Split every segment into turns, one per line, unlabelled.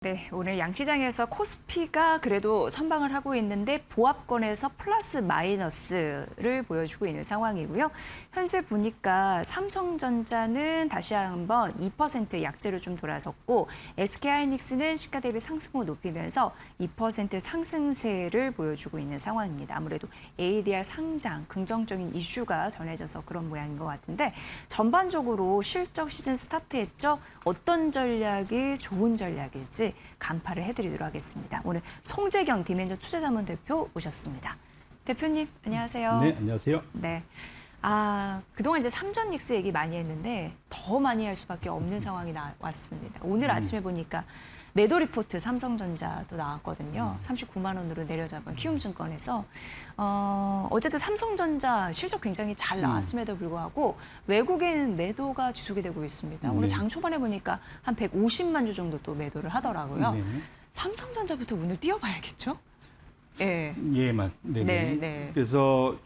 네, 오늘 양시장에서 코스피가 그래도 선방을 하고 있는데 보합권에서 플러스 마이너스를 보여주고 있는 상황이고요. 현재 보니까 삼성전자는 다시 한번 2% 약세로 좀 돌아섰고 SK하이닉스는 시가 대비 상승을 높이면서 2% 상승세를 보여주고 있는 상황입니다. 아무래도 ADR 상장, 긍정적인 이슈가 전해져서 그런 모양인 것 같은데 전반적으로 실적 시즌 스타트했죠. 어떤 전략이 좋은 전략일지 간파를 해드리도록 하겠습니다. 오늘 송재경 디멘전 투자자문 대표 모셨습니다. 대표님, 안녕하세요.
네, 안녕하세요.
네. 그동안 이제 삼전 닉스 얘기 많이 했는데 더 많이 할 수밖에 없는 상황이 나왔습니다. 오늘 아침에 보니까 매도 리포트 삼성전자도 나왔거든요. 39만 원으로 내려잡은 키움증권에서 어쨌든 삼성전자 실적 굉장히 잘 나왔음에도 불구하고 외국인 매도가 지속이 되고 있습니다. 오늘 장 초반에 보니까 한 150만 주 정도 또 매도를 하더라고요.
네.
삼성전자부터 오늘 뛰어봐야겠죠? 예.
예, 네. 그래서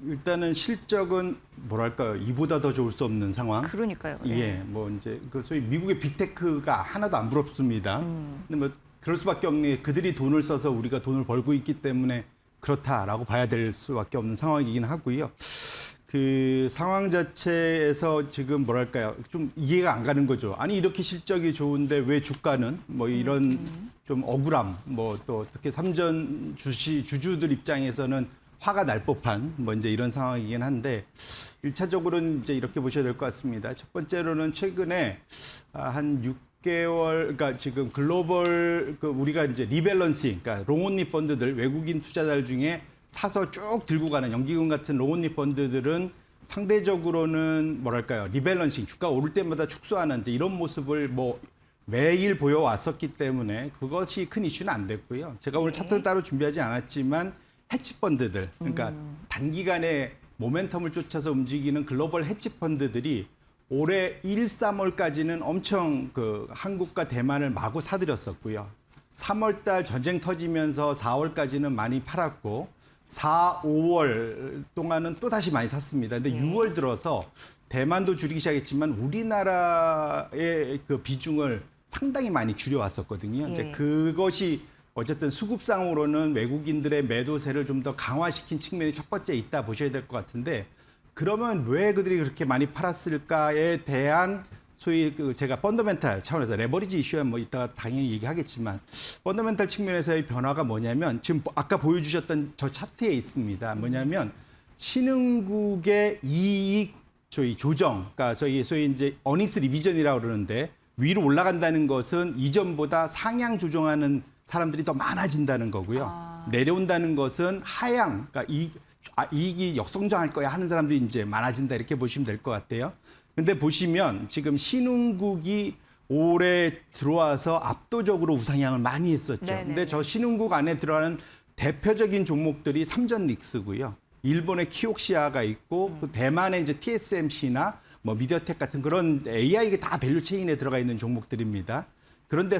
일단은 실적은 뭐랄까요, 이보다 더 좋을 수 없는 상황.
그러니까요. 네.
예, 뭐 이제 그 소위 미국의 빅테크가 하나도 안 부럽습니다. 근데 뭐 그럴 수밖에 없는 게 그들이 돈을 써서 우리가 돈을 벌고 있기 때문에 그렇다라고 봐야 될 수밖에 없는 상황이긴 하고요. 그 상황 자체에서 지금 뭐랄까요, 좀 이해가 안 가는 거죠. 아니 이렇게 실적이 좋은데 왜 주가는 뭐 이런 좀 억울함, 뭐 또 특히 삼전 주주들 입장에서는 화가 날 법한 뭐 이제 이런 상황이긴 한데 1차적으로는 이제 이렇게 보셔야 될 것 같습니다. 첫 번째로는 최근에 한 6개월, 그러니까 지금 글로벌 우리가 이제 리밸런싱, 그러니까 롱온리 펀드들, 외국인 투자자들 중에 사서 쭉 들고 가는 연기금 같은 롱온리 펀드들은 상대적으로는 뭐랄까요, 리밸런싱, 주가 오를 때마다 축소하는 이제 이런 모습을 뭐 매일 보여왔었기 때문에 그것이 큰 이슈는 안 됐고요. 제가 오늘 차트는 따로 준비하지 않았지만 헤지펀드들, 그러니까 단기간에 모멘텀을 쫓아서 움직이는 글로벌 헤지펀드들이 올해 1, 3월까지는 엄청 그 한국과 대만을 마구 사들였었고요. 3월 달 전쟁 터지면서 4월까지는 많이 팔았고 4, 5월 동안은 또 다시 많이 샀습니다. 근데 6월 들어서 대만도 줄이기 시작했지만 우리나라의 그 비중을 상당히 많이 줄여왔었거든요. 이제 그것이 어쨌든 수급상으로는 외국인들의 매도세를 좀 더 강화시킨 측면이 첫 번째 있다 보셔야 될 것 같은데, 그러면 왜 그들이 그렇게 많이 팔았을까에 대한 소위 그 제가 펀더멘탈 차원에서 레버리지 이슈야 뭐 이따가 당연히 얘기하겠지만 펀더멘탈 측면에서의 변화가 뭐냐면 지금 아까 보여주셨던 저 차트에 있습니다. 뭐냐면 신흥국의 이익 소위 조정, 그러니까 소위 이제 어닝스 리비전이라고 그러는데 위로 올라간다는 것은 이전보다 상향 조정하는 사람들이 더 많아진다는 거고요. 내려온다는 것은 하향, 그러니까 이익이 역성장할 거야 하는 사람들이 이제 많아진다 이렇게 보시면 될 것 같아요. 근데 보시면 지금 신흥국이 올해 들어와서 압도적으로 우상향을 많이 했었죠.
네네네.
근데 저 신흥국 안에 들어가는 대표적인 종목들이 삼전 닉스고요. 일본의 키옥시아가 있고 그 대만의 이제 TSMC나 뭐 미디어텍 같은 그런 AI가 다 밸류 체인에 들어가 있는 종목들입니다. 그런데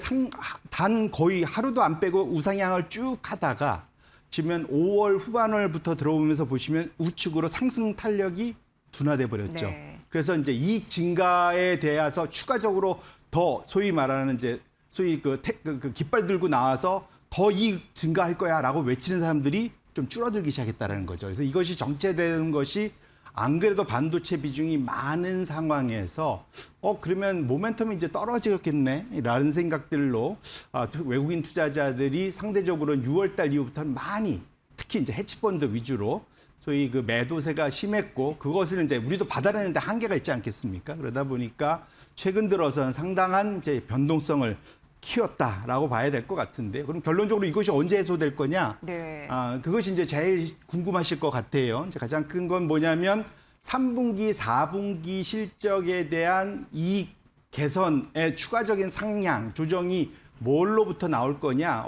단 거의 하루도 안 빼고 우상향을 쭉 하다가 지금 5월 후반월부터 들어오면서 보시면 우측으로 상승 탄력이 둔화돼 버렸죠.
네.
그래서 이제 이익 증가에 대해서 추가적으로 더 소위 말하는 이제 소위 그 깃발 들고 나와서 더 이익 증가할 거야라고 외치는 사람들이 좀 줄어들기 시작했다는 거죠. 그래서 이것이 정체되는 것이 안 그래도 반도체 비중이 많은 상황에서 그러면 모멘텀이 이제 떨어지겠네라는 생각들로 외국인 투자자들이 상대적으로 6월 달 이후부터는 많이 특히 이제 헤지펀드 위주로 소위 그 매도세가 심했고 그것을 이제 우리도 받아내는데 한계가 있지 않겠습니까? 그러다 보니까 최근 들어서는 상당한 이제 변동성을 키웠다라고 봐야 될 것 같은데, 그럼 결론적으로 이것이 언제 해소될 거냐?
네.
그것이 이제 제일 궁금하실 것 같아요. 이제 가장 큰 건 뭐냐면 3분기, 4분기 실적에 대한 이익 개선의 추가적인 상향 조정이 뭘로부터 나올 거냐?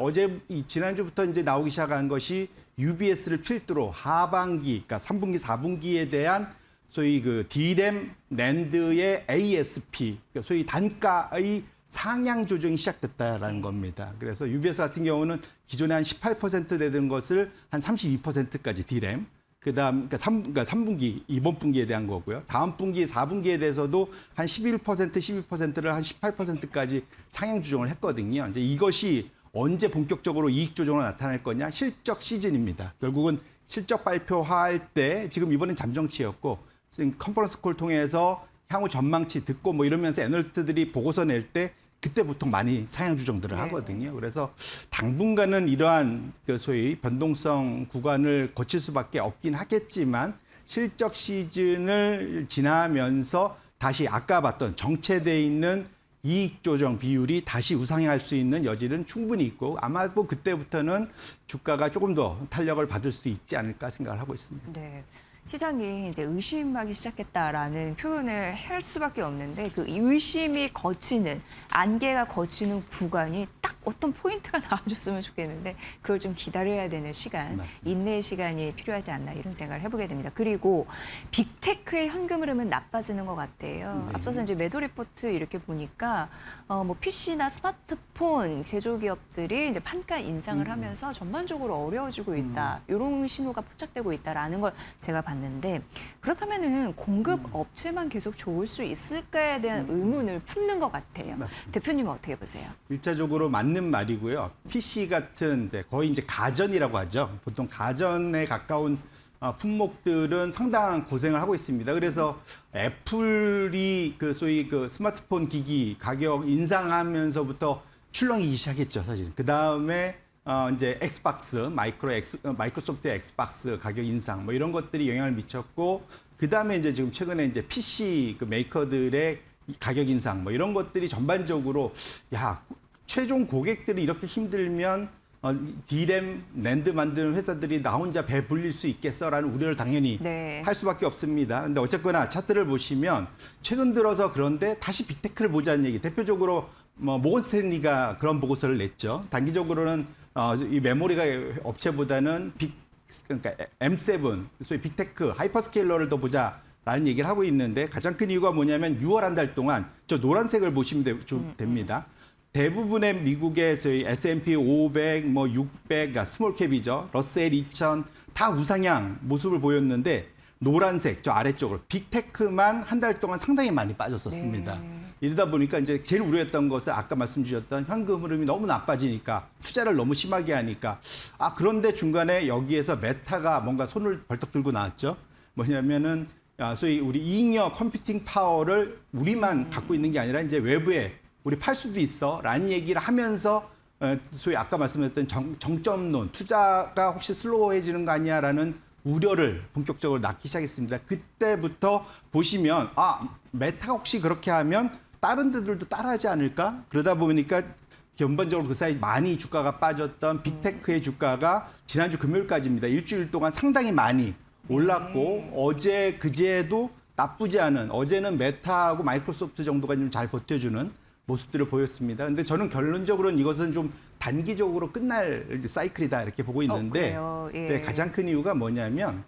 지난주부터 이제 나오기 시작한 것이 UBS를 필두로 하반기, 그러니까 3분기, 4분기에 대한 소위 그 D램, 낸드의 ASP, 그러니까 소위 단가의 상향 조정이 시작됐다라는 겁니다. 그래서 UBS 같은 경우는 기존에 한 18% 되던 것을 한 32%까지 D램, 그다음 그러니까 3분기 이번 분기에 대한 거고요. 다음 분기 4분기에 대해서도 한 11%, 12%를 한 18%까지 상향 조정을 했거든요. 이제 이것이 언제 본격적으로 이익 조정으로 나타날 거냐? 실적 시즌입니다. 결국은 실적 발표할 때 지금 이번엔 잠정치였고 지금 컨퍼런스 콜 통해서 향후 전망치 듣고 뭐 이러면서 애널리스트들이 보고서 낼 때 그때 보통 많이 상향 조정들을 하거든요. 그래서 당분간은 이러한 그 소위 변동성 구간을 거칠 수밖에 없긴 하겠지만 실적 시즌을 지나면서 다시 아까 봤던 정체돼 있는 이익 조정 비율이 다시 우상향할 수 있는 여지는 충분히 있고 아마도 그때부터는 주가가 조금 더 탄력을 받을 수 있지 않을까 생각을 하고 있습니다.
네. 시장이 이제 의심하기 시작했다라는 표현을 할 수밖에 없는데 그 의심이 거치는 안개가 거치는 구간이 딱 어떤 포인트가 나와줬으면 좋겠는데 그걸 좀 기다려야 되는 시간,
맞습니다.
인내의 시간이 필요하지 않나 이런 생각을 해보게 됩니다. 그리고 빅테크의 현금 흐름은 나빠지는 것 같아요. 앞서서 이제 매도 리포트 이렇게 보니까 뭐 PC나 스마트폰 제조기업들이 이제 판가 인상을 하면서 전반적으로 어려워지고 있다. 이런 신호가 포착되고 있다라는 걸 제가 봤는데 그렇다면은 공급 업체만 계속 좋을 수 있을까에 대한 의문을 품는 것 같아요.
맞습니다.
대표님은 어떻게 보세요?
일차적으로 맞는 말이고요. PC 같은 거의 이제 가전이라고 하죠. 보통 가전에 가까운 품목들은 상당한 고생을 하고 있습니다. 그래서 애플이 그 소위 그 스마트폰 기기 가격 인상하면서부터 출렁이기 시작했죠, 사실. 그 다음에 이제 엑스박스, 마이크로소프트의 엑스박스 가격 인상 뭐 이런 것들이 영향을 미쳤고 그 다음에 이제 지금 최근에 이제 PC 그 메이커들의 가격 인상 뭐 이런 것들이 전반적으로 최종 고객들이 이렇게 힘들면 D램, 낸드 만드는 회사들이 나 혼자 배 불릴 수 있겠어라는 우려를 당연히
네.
할 수밖에 없습니다. 근데 어쨌거나 차트를 보시면 최근 들어서 그런데 다시 빅테크를 보자는 얘기. 대표적으로 뭐 모건 스탠리가 그런 보고서를 냈죠. 단기적으로는 이 메모리가 업체보다는 그러니까 M7, 소위 빅테크, 하이퍼스케일러를 더 보자라는 얘기를 하고 있는데 가장 큰 이유가 뭐냐면 6월 한 달 동안 저 노란색을 보시면 됩니다. 대부분의 미국의 저희 S&P 500, 뭐 600, 그러니까 스몰캡이죠. 러셀 2000 다 우상향 모습을 보였는데 노란색 저 아래쪽으로 빅테크만 한 달 동안 상당히 많이 빠졌었습니다.
네.
이러다 보니까 이제 제일 우려했던 것은 아까 말씀 주셨던 현금 흐름이 너무 나빠지니까 투자를 너무 심하게 하니까 그런데 중간에 여기에서 메타가 뭔가 손을 벌떡 들고 나왔죠. 뭐냐면은 소위 우리 잉여 컴퓨팅 파워를 우리만 갖고 있는 게 아니라 이제 외부에 우리 팔 수도 있어라는 얘기를 하면서 소위 아까 말씀드렸던 정점론 투자가 혹시 슬로우해지는 거 아니야라는 우려를 본격적으로 낳기 시작했습니다. 그때부터 보시면 메타가 혹시 그렇게 하면 다른 데들도 따라하지 않을까? 그러다 보니까 전반적으로 그 사이 많이 주가가 빠졌던 빅테크의 주가가 지난주 금요일까지입니다. 일주일 동안 상당히 많이 올랐고 어제 그제도 나쁘지 않은 어제는 메타하고 마이크로소프트 정도가 좀 잘 버텨주는 모습들을 보였습니다. 근데 저는 결론적으로는 이것은 좀 단기적으로 끝날 사이클이다 이렇게 보고 있는데
예.
가장 큰 이유가 뭐냐면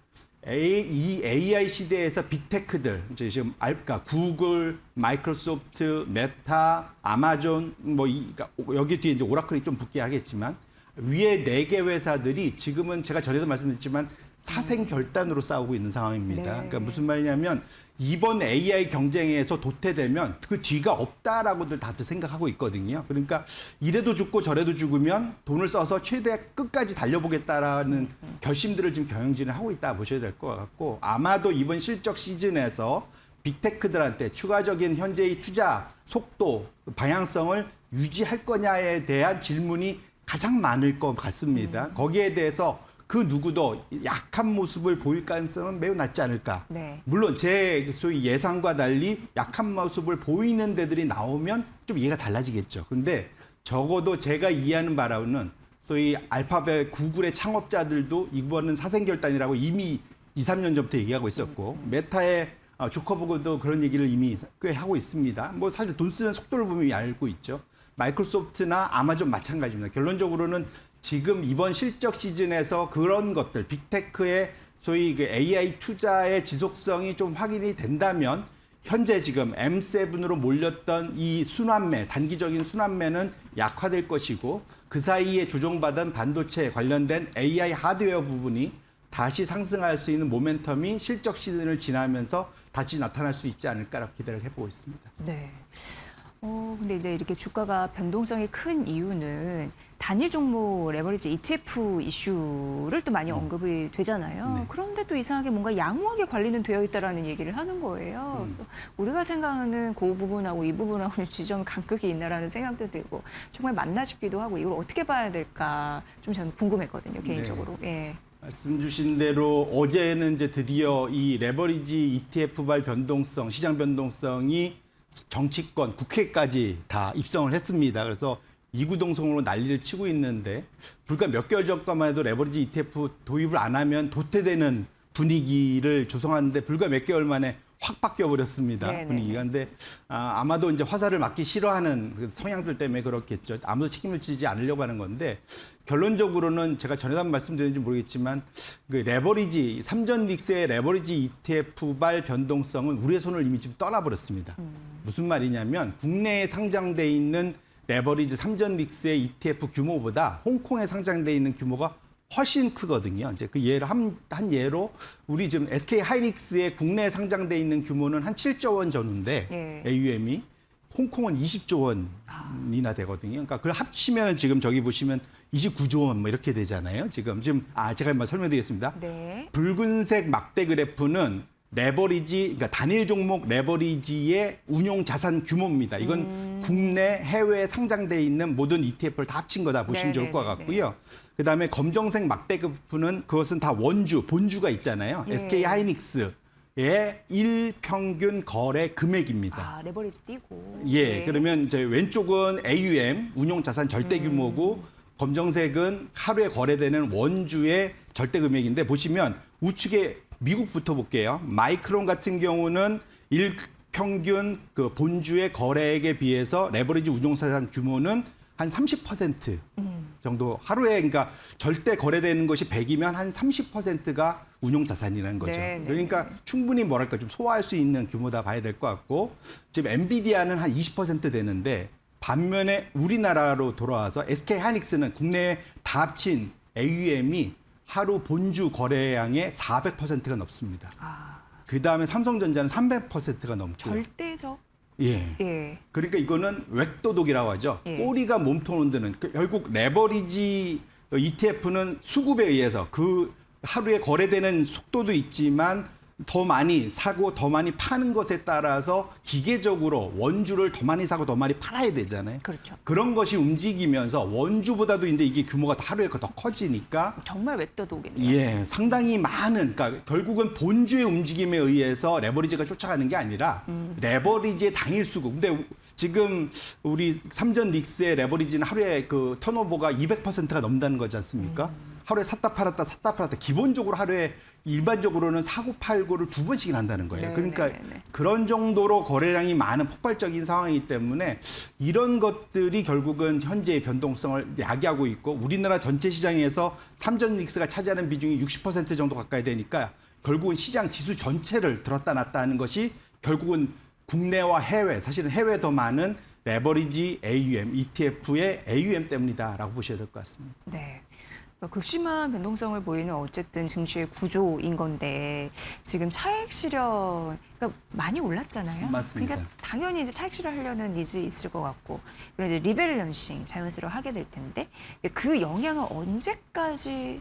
이 AI 시대에서 빅테크들 이제 지금 그러니까 구글, 마이크로소프트, 메타, 아마존 그러니까 여기 뒤에 이제 오라클이 좀 붙게 하겠지만 위에 4개 회사들이 지금은 제가 전에도 말씀드렸지만 사생 결단으로 싸우고 있는 상황입니다.
네.
그러니까 무슨 말이냐면 이번 AI 경쟁에서 도태되면 그 뒤가 없다라고들 다들 생각하고 있거든요. 그러니까 이래도 죽고 저래도 죽으면 돈을 써서 최대 끝까지 달려보겠다라는 결심들을 지금 경영진을 하고 있다 보셔야 될 것 같고 아마도 이번 실적 시즌에서 빅테크들한테 추가적인 현재의 투자 속도, 방향성을 유지할 거냐에 대한 질문이 가장 많을 것 같습니다. 거기에 대해서 그 누구도 약한 모습을 보일 가능성은 매우 낮지 않을까.
네.
물론 제 소위 예상과 달리 약한 모습을 보이는 데들이 나오면 좀 이해가 달라지겠죠. 근데 적어도 제가 이해하는 바로는 소위 알파벳 구글의 창업자들도 이번은 사생결단이라고 이미 2, 3년 전부터 얘기하고 있었고 메타의 조커버그도 그런 얘기를 이미 꽤 하고 있습니다. 뭐 사실 돈 쓰는 속도를 보면 알고 있죠. 마이크로소프트나 아마존 마찬가지입니다. 결론적으로는 지금 이번 실적 시즌에서 그런 것들, 빅테크의 소위 그 AI 투자의 지속성이 좀 확인이 된다면 현재 지금 M7으로 몰렸던 이 순환매, 단기적인 순환매는 약화될 것이고 그 사이에 조정받은 반도체 관련된 AI 하드웨어 부분이 다시 상승할 수 있는 모멘텀이 실적 시즌을 지나면서 다시 나타날 수 있지 않을까라고 기대를 해보고 있습니다.
네. 근데 이제 이렇게 주가가 변동성이 큰 이유는 단일 종목 레버리지 ETF 이슈를 또 많이 언급이 되잖아요.
네.
그런데 또 이상하게 뭔가 양호하게 관리는 되어 있다라는 얘기를 하는 거예요. 우리가 생각하는 그 부분하고 이 부분하고 지점 간극이 있나라는 생각도 들고 정말 맞나 싶기도 하고 이걸 어떻게 봐야 될까 좀 저는 궁금했거든요, 개인적으로. 예.
말씀 주신 대로 어제는 이제 드디어 이 레버리지 ETF발 변동성, 시장 변동성이 정치권, 국회까지 다 입성을 했습니다. 그래서 이구동성으로 난리를 치고 있는데 불과 몇 개월 전까만 해도 레버리지 ETF 도입을 안 하면 도태되는 분위기를 조성하는데 불과 몇 개월 만에 확 바뀌어 버렸습니다.
네네.
분위기가. 근데 아마도 이제 화살을 맞기 싫어하는 그 성향들 때문에 그렇겠죠. 아무도 책임을 지지 않으려고 하는 건데 결론적으로는 제가 전에도 한번 말씀드렸는지 모르겠지만 그 레버리지 삼전 릭스의 레버리지 ETF발 변동성은 우리의 손을 이미 좀 떠나버렸습니다. 무슨 말이냐면 국내에 상장돼 있는 레버리지 삼전 릭스의 ETF 규모보다 홍콩에 상장돼 있는 규모가 훨씬 크거든요. 이제 그 예를 한 예로 우리 지금 SK 하이닉스의 국내에 상장돼 있는 규모는 한 7조 원 전후인데
예.
AUM이 홍콩은 20조 원이나 되거든요. 그러니까 그걸 합치면 지금 저기 보시면 29조 원 뭐 이렇게 되잖아요. 지금 제가 한번 설명드리겠습니다.
네.
붉은색 막대 그래프는 레버리지, 그러니까 단일 종목 레버리지의 운용 자산 규모입니다. 이건 국내, 해외에 상장돼 있는 모든 ETF를 다 합친 거다 보시면 좋을 것
네네네네.
같고요. 그다음에 검정색 막대 그래프는 그것은 다 원주, 본주가 있잖아요.
예.
SK 하이닉스의 일평균 거래 금액입니다.
레버리지 띄고.
예,
네.
그러면 이제 왼쪽은 AUM, 운용 자산 절대 규모고 검정색은 하루에 거래되는 원주의 절대 금액인데 보시면 우측에 미국부터 볼게요. 마이크론 같은 경우는 일평균 그 본주의 거래액에 비해서 레버리지 운용 자산 규모는 한 30% 정도 하루에 그러니까 절대 거래되는 것이 100이면 한 30%가 운용 자산이라는 거죠.
네, 네.
그러니까 충분히 뭐랄까 좀 소화할 수 있는 규모다 봐야 될 것 같고 지금 엔비디아는 한 20% 되는데 반면에 우리나라로 돌아와서 SK 하이닉스는 국내에 다 합친 AUM이 하루 본주 거래량의 400%가 넘습니다. 그다음에 삼성전자는 300%가 넘고요.
절대적.
예.
예.
그러니까 이거는 웩도독이라고 하죠.
예.
꼬리가 몸통 흔드는 결국 레버리지 ETF는 수급에 의해서 그 하루에 거래되는 속도도 있지만 더 많이 사고 더 많이 파는 것에 따라서 기계적으로 원주를 더 많이 사고 더 많이 팔아야 되잖아요.
그렇죠.
그런 것이 움직이면서 원주보다도 근데 이게 규모가 하루에 더 커지니까
정말 웹도독이네요.
예, 상당히 많은, 그러니까 결국은 본주의 움직임에 의해서 레버리지가 쫓아가는 게 아니라 레버리지의 당일 수급. 근데 지금 우리 삼전 릭스의 레버리지는 하루에 그 턴오버가 200%가 넘는다는 거지 않습니까? 하루에 샀다 팔았다 샀다 팔았다. 기본적으로 하루에 일반적으로는 사고 팔고를 두 번씩이나 한다는 거예요.
네,
그러니까
네, 네.
그런 정도로 거래량이 많은 폭발적인 상황이기 때문에 이런 것들이 결국은 현재의 변동성을 야기하고 있고 우리나라 전체 시장에서 삼전 릭스가 차지하는 비중이 60% 정도 가까이 되니까 결국은 시장 지수 전체를 들었다 놨다 하는 것이 결국은 국내와 해외, 사실은 해외 더 많은 레버리지 AUM, ETF의 AUM 때문이다라고 보셔야 될 것 같습니다.
네. 그러니까 극심한 변동성을 보이는 어쨌든 증시의 구조인 건데 지금 차익 실현 그러니까 많이 올랐잖아요.
맞습니다.
그러니까 당연히 이제 차익 실현하려는 니즈 있을 것 같고 그리고 이제 리밸런싱 자연스러워 하게 될 텐데 그 영향은 언제까지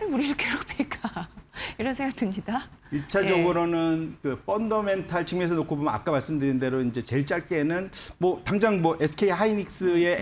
우리를 괴롭힐까 이런 생각 듭니다.
일차적으로는 그 펀더멘탈 측면에서 놓고 보면 아까 말씀드린 대로 이제 제일 짧게는 뭐 당장 뭐 SK 하이닉스의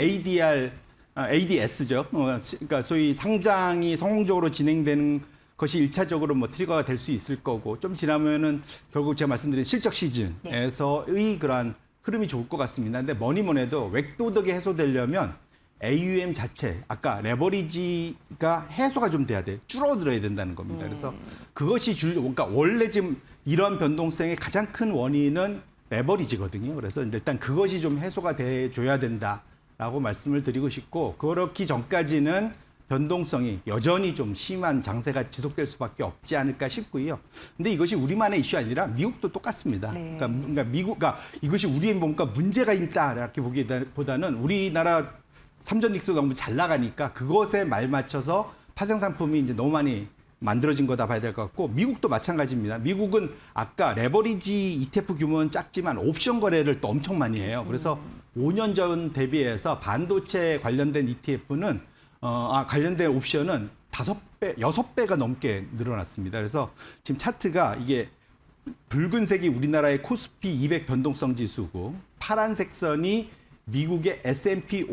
ADS죠. 그러니까 소위 상장이 성공적으로 진행되는 것이 일차적으로 뭐 트리거가 될 수 있을 거고 좀 지나면은 결국 제가 말씀드린 실적 시즌에서의 그러한 흐름이 좋을 것 같습니다. 근데 뭐니 해도 웩도덕이 해소되려면 AUM 자체, 아까 레버리지가 해소가 좀 돼야 돼. 줄어들어야 된다는 겁니다. 그래서 그것이 그러니까 원래 지금 이런 변동성의 가장 큰 원인은 레버리지거든요. 그래서 일단 그것이 좀 해소가 돼줘야 된다라고 말씀을 드리고 싶고 그렇기 전까지는 변동성이 여전히 좀 심한 장세가 지속될 수밖에 없지 않을까 싶고요. 근데 이것이 우리만의 이슈 아니라 미국도 똑같습니다.
네.
그러니까 이것이 우리의 뭔가 문제가 있다 이렇게 보기보다는 우리나라 삼전 릭스도 너무 잘 나가니까 그것에 말 맞춰서 파생 상품이 이제 너무 많이 만들어진 거다 봐야 될 것 같고 미국도 마찬가지입니다. 미국은 아까 레버리지 ETF 규모는 작지만 옵션 거래를 또 엄청 많이 해요. 그래서 5년 전 대비해서 반도체 관련된 ETF는 관련된 옵션은 5배, 6배가 넘게 늘어났습니다. 그래서 지금 차트가 이게 붉은색이 우리나라의 코스피 200 변동성 지수고 파란색 선이 미국의 S&P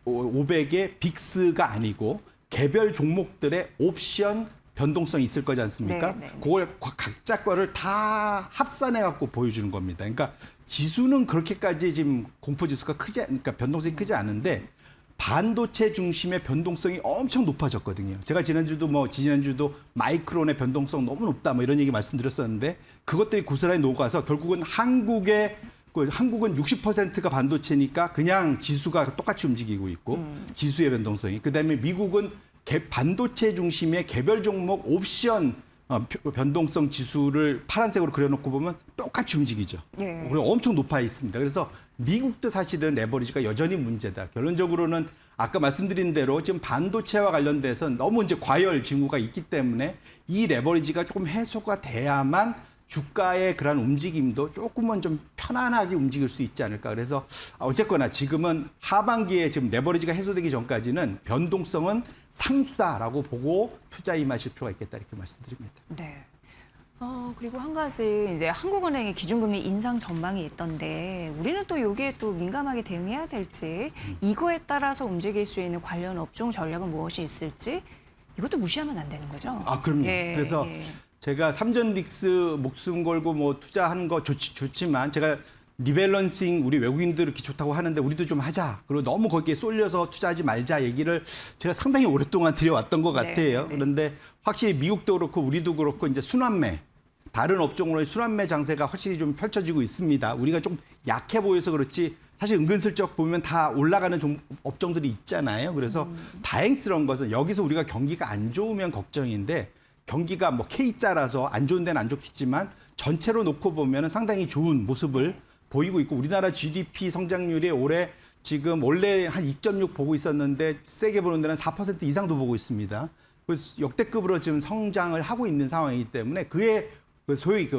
500의 빅스가 아니고 개별 종목들의 옵션 변동성이 있을 거지 않습니까?
네.
그걸 각자 거를 다 합산해 갖고 보여주는 겁니다. 그러니까 지수는 그렇게까지 지금 공포 지수가 그러니까 변동성이 크지 않은데 반도체 중심의 변동성이 엄청 높아졌거든요. 제가 지난주도 마이크론의 변동성 너무 높다 뭐 이런 얘기 말씀드렸었는데 그것들이 고스란히 녹아서 결국은 한국은 60%가 반도체니까 그냥 지수가 똑같이 움직이고 있고 지수의 변동성이. 그다음에 미국은 반도체 중심의 개별 종목 옵션 변동성 지수를 파란색으로 그려놓고 보면 똑같이 움직이죠.
예.
그리고 엄청 높아 있습니다. 그래서 미국도 사실은 레버리지가 여전히 문제다. 결론적으로는 아까 말씀드린 대로 지금 반도체와 관련돼서 너무 이제 과열 징후가 있기 때문에 이 레버리지가 조금 해소가 돼야만 주가의 그런 움직임도 조금은 좀 편안하게 움직일 수 있지 않을까. 그래서 어쨌거나 지금은 하반기에 지금 레버리지가 해소되기 전까지는 변동성은 상수다라고 보고 투자 임하실 필요가 있겠다 이렇게 말씀드립니다.
네. 그리고 한 가지 이제 한국은행의 기준금리 인상 전망이 있던데 우리는 또 여기에 또 민감하게 대응해야 될지 이거에 따라서 움직일 수 있는 관련 업종 전략은 무엇이 있을지 이것도 무시하면 안 되는 거죠.
그럼요.
예,
그래서
예.
제가 삼전딕스 목숨 걸고 뭐 투자하는 거 좋지만 제가 리밸런싱 우리 외국인들 이렇게 좋다고 하는데 우리도 좀 하자. 그리고 너무 거기에 쏠려서 투자하지 말자 얘기를 제가 상당히 오랫동안 드려왔던 것 같아요.
네.
그런데 확실히 미국도 그렇고 우리도 그렇고 이제 순환매 다른 업종으로의 순환매 장세가 확실히 좀 펼쳐지고 있습니다. 우리가 좀 약해 보여서 그렇지 사실 은근슬쩍 보면 다 올라가는 업종들이 있잖아요. 그래서 다행스러운 것은 여기서 우리가 경기가 안 좋으면 걱정인데 경기가 뭐 K자라서 안 좋은 데는 안 좋겠지만 전체로 놓고 보면 상당히 좋은 모습을 보이고 있고 우리나라 GDP 성장률이 올해 지금 원래 한 2.6 보고 있었는데 세게 보는 데는 4% 이상도 보고 있습니다. 그래서 역대급으로 지금 성장을 하고 있는 상황이기 때문에 그의 소위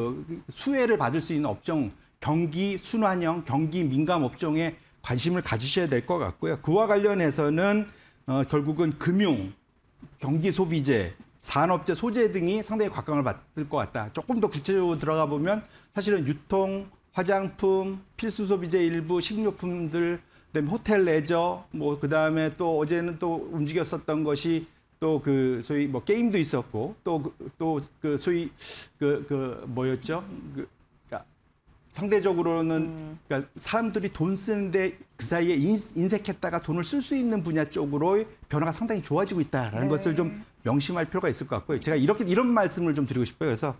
수혜를 받을 수 있는 업종 경기 순환형 경기 민감 업종에 관심을 가지셔야 될 것 같고요. 그와 관련해서는 결국은 금융, 경기 소비재, 산업재, 소재 등이 상당히 각광을 받을 것 같다. 조금 더 구체적으로 들어가 보면 사실은 유통, 화장품, 필수 소비재 일부, 식료품들, 그다음에 호텔 레저, 뭐 그다음에 또 어제는 또 움직였었던 것이 또 그 소위 뭐 게임도 있었고 또 그 소위 뭐였죠? 그러니까 상대적으로는 그러니까 사람들이 돈 쓰는데 그 사이에 인색했다가 돈을 쓸 수 있는 분야 쪽으로 변화가 상당히 좋아지고 있다라는 것을 좀 명심할 필요가 있을 것 같고요. 제가 이런 말씀을 좀 드리고 싶어요. 그래서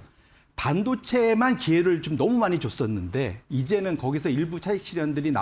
반도체에만 기회를 좀 너무 많이 줬었는데 이제는 거기서 일부 차익 실현들이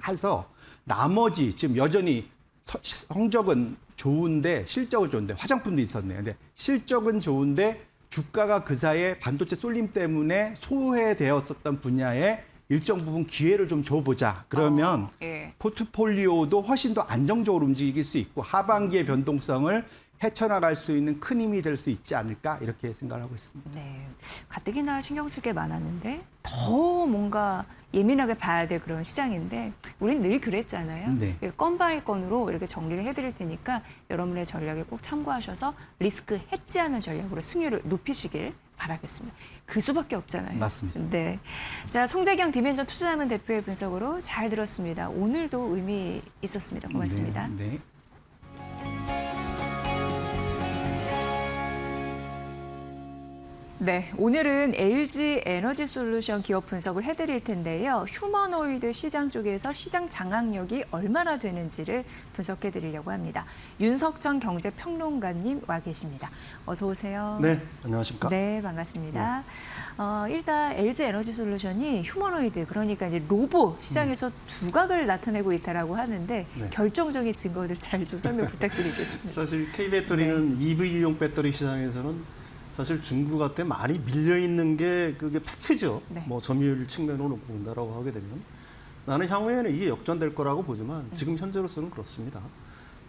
해서 나머지 지금 여전히 성적은 좋은데 실적은 좋은데 화장품도 있었네요. 근데 실적은 좋은데 주가가 그 사이에 반도체 쏠림 때문에 소외되었었던 분야에 일정 부분 기회를 좀 줘보자. 그러면
예.
포트폴리오도 훨씬 더 안정적으로 움직일 수 있고 하반기의 변동성을 헤쳐나갈 수 있는 큰 힘이 될 수 있지 않을까 이렇게 생각을 하고 있습니다.
네. 가뜩이나 신경 쓸 게 많았는데 더 뭔가 예민하게 봐야 될 그런 시장인데 우린 늘 그랬잖아요.
네.
건 바이 건으로 이렇게 정리를 해드릴 테니까 여러분의 전략에 꼭 참고하셔서 리스크 해지하는 전략으로 승률을 높이시길 바라겠습니다. 그 수밖에 없잖아요.
맞습니다.
네. 자, 송재경 디멘전 투자자문 대표의 분석으로 잘 들었습니다. 오늘도 의미 있었습니다. 고맙습니다.
네.
네, 오늘은 LG 에너지 솔루션 기업 분석을 해드릴 텐데요. 휴머노이드 시장 쪽에서 시장 장악력이 얼마나 되는지를 분석해드리려고 합니다. 윤석천 경제평론가님 와 계십니다. 어서 오세요.
네, 안녕하십니까?
네, 반갑습니다. 일단 LG 에너지 솔루션이 휴머노이드, 그러니까 이제 로봇 시장에서 두각을 나타내고 있다라고 하는데
네.
결정적인 증거들 잘 좀 설명 부탁드리겠습니다.
사실 K배터리는 EV용 배터리 시장에서는 사실 중국한테 많이 밀려 있는 게 그게 팩트죠.
네.
뭐 점유율 측면으로 놓고 본다라고 하게 되면 나는 향후에는 이게 역전될 거라고 보지만 지금 현재로서는 그렇습니다.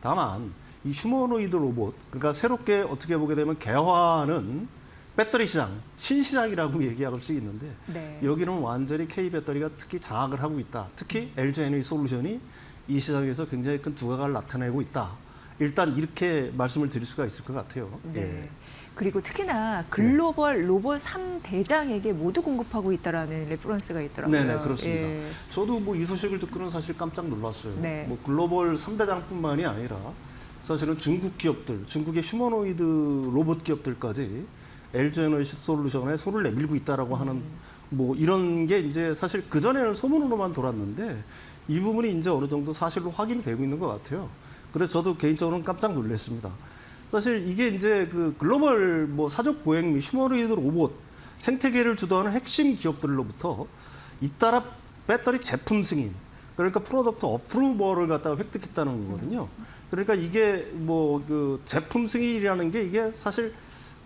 다만 이 휴머노이드 로봇, 그러니까 새롭게 어떻게 보게 되면 개화하는 배터리 시장, 신시장이라고 얘기할 수 있는데
네.
여기는 완전히 K배터리가 특히 장악을 하고 있다. 특히 LG 에너지 솔루션이 이 시장에서 굉장히 큰 두각을 나타내고 있다. 일단 이렇게 말씀을 드릴 수가 있을 것 같아요.
네.
예.
그리고 특히나 글로벌 로봇 3대장에게 모두 공급하고 있다라는 레퍼런스가 있더라고요.
네네, 그렇습니다.
예.
저도 뭐 이 소식을 듣고는 사실 깜짝 놀랐어요.
네.
뭐 글로벌 3대장뿐만이 아니라 사실은 중국 기업들, 중국의 휴머노이드 로봇 기업들까지 LG 에너지 솔루션에 손을 내밀고 있다라고 하는 뭐 이런 게 이제 사실 그전에는 소문으로만 돌았는데 이 부분이 이제 어느 정도 사실로 확인이 되고 있는 것 같아요. 그래서 저도 개인적으로는 깜짝 놀랐습니다. 사실 이게 이제 그 글로벌 뭐 사족 보행 및 휴머노이드 로봇 생태계를 주도하는 핵심 기업들로부터 잇따라 배터리 제품 승인, 그러니까 프로덕트 어프루버를 갖다가 획득했다는 거거든요. 그러니까 이게 뭐 그 제품 승인이라는 게 이게 사실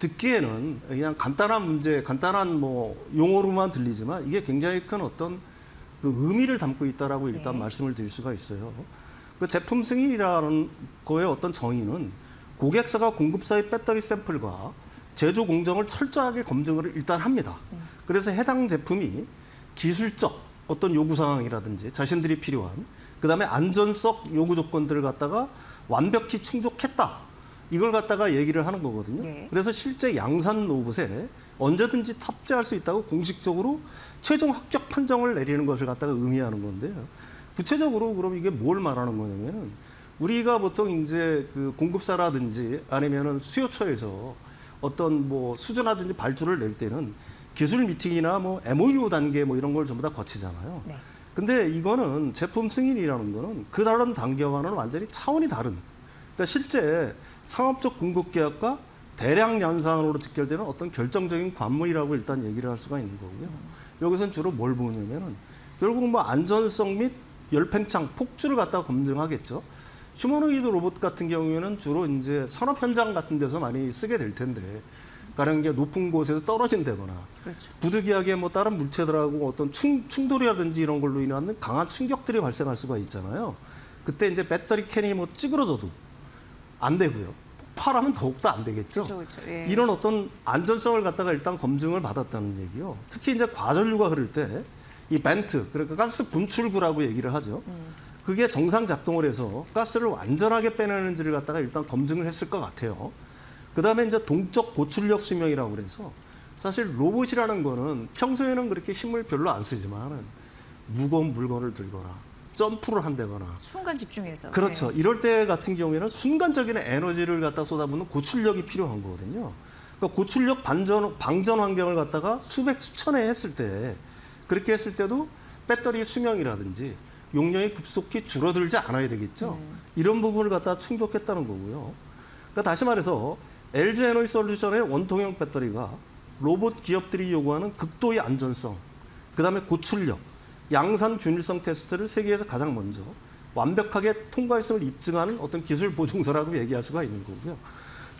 듣기에는 그냥 간단한 문제, 간단한 뭐 용어로만 들리지만 이게 굉장히 큰 어떤 그 의미를 담고 있다라고 일단
네.
말씀을 드릴 수가 있어요. 그 제품 승인이라는 거의 어떤 정의는 고객사가 공급사의 배터리 샘플과 제조 공정을 철저하게 검증을 일단 합니다. 그래서 해당 제품이 기술적 어떤 요구 사항이라든지 자신들이 필요한 그다음에 안전성 요구 조건들을 갖다가 완벽히 충족했다. 이걸 갖다가 얘기를 하는 거거든요.
네.
그래서 실제 양산 로봇에 언제든지 탑재할 수 있다고 공식적으로 최종 합격 판정을 내리는 것을 갖다가 의미하는 건데요. 구체적으로 그럼 이게 뭘 말하는 거냐면은 우리가 보통 이제 그 공급사라든지 아니면은 수요처에서 어떤 뭐 수주라든지 발주를 낼 때는 기술 미팅이나 뭐 MOU 단계 뭐 이런 걸 전부 다 거치잖아요.
네.
근데 이거는 제품 승인이라는 거는 그 다른 단계와는 완전히 차원이 다른. 그러니까 실제 상업적 공급 계약과 대량 양산으로 직결되는 어떤 결정적인 관문이라고 일단 얘기를 할 수가 있는 거고요. 여기서는 주로 뭘 보냐면은 결국 뭐 안전성 및 열팽창, 폭주를 갖다가 검증하겠죠. 휴머노이드 로봇 같은 경우에는 주로 이제 산업 현장 같은 데서 많이 쓰게 될 텐데, 가령 이제 높은 곳에서 떨어진다거나,
그렇죠.
부득이하게 뭐 다른 물체들하고 어떤 충돌이라든지 이런 걸로 인한 강한 충격들이 발생할 수가 있잖아요. 그때 이제 배터리 캔이 뭐 찌그러져도 안 되고요. 폭발하면 더욱더 안 되겠죠.
그렇죠, 그렇죠. 예.
이런 어떤 안전성을 갖다가 일단 검증을 받았다는 얘기요. 특히 이제 과전류가 흐를 때 이 벤트, 그러니까 가스 분출구라고 얘기를 하죠. 그게 정상 작동을 해서 가스를 완전하게 빼내는지를 갖다가 일단 검증을 했을 것 같아요. 그다음에 이제 동적 고출력 수명이라고 그래서 사실 로봇이라는 거는 평소에는 그렇게 힘을 별로 안 쓰지만은 무거운 물건을 들거나 점프를 한다거나
순간 집중해서.
그렇죠.
네.
이럴 때 같은 경우에는 순간적인 에너지를 갖다 쏟아붓는 고출력이 필요한 거거든요. 그러니까 고출력 방전 환경을 갖다가 수백 수천에 했을 때 그렇게 했을 때도 배터리 수명이라든지 용량이 급속히 줄어들지 않아야 되겠죠. 이런 부분을 갖다 충족했다는 거고요. 그러니까 다시 말해서 LG 에너지 솔루션의 원통형 배터리가 로봇 기업들이 요구하는 극도의 안전성, 그다음에 고출력, 양산 균일성 테스트를 세계에서 가장 먼저 완벽하게 통과했음을 입증하는 어떤 기술 보증서라고 얘기할 수가 있는 거고요.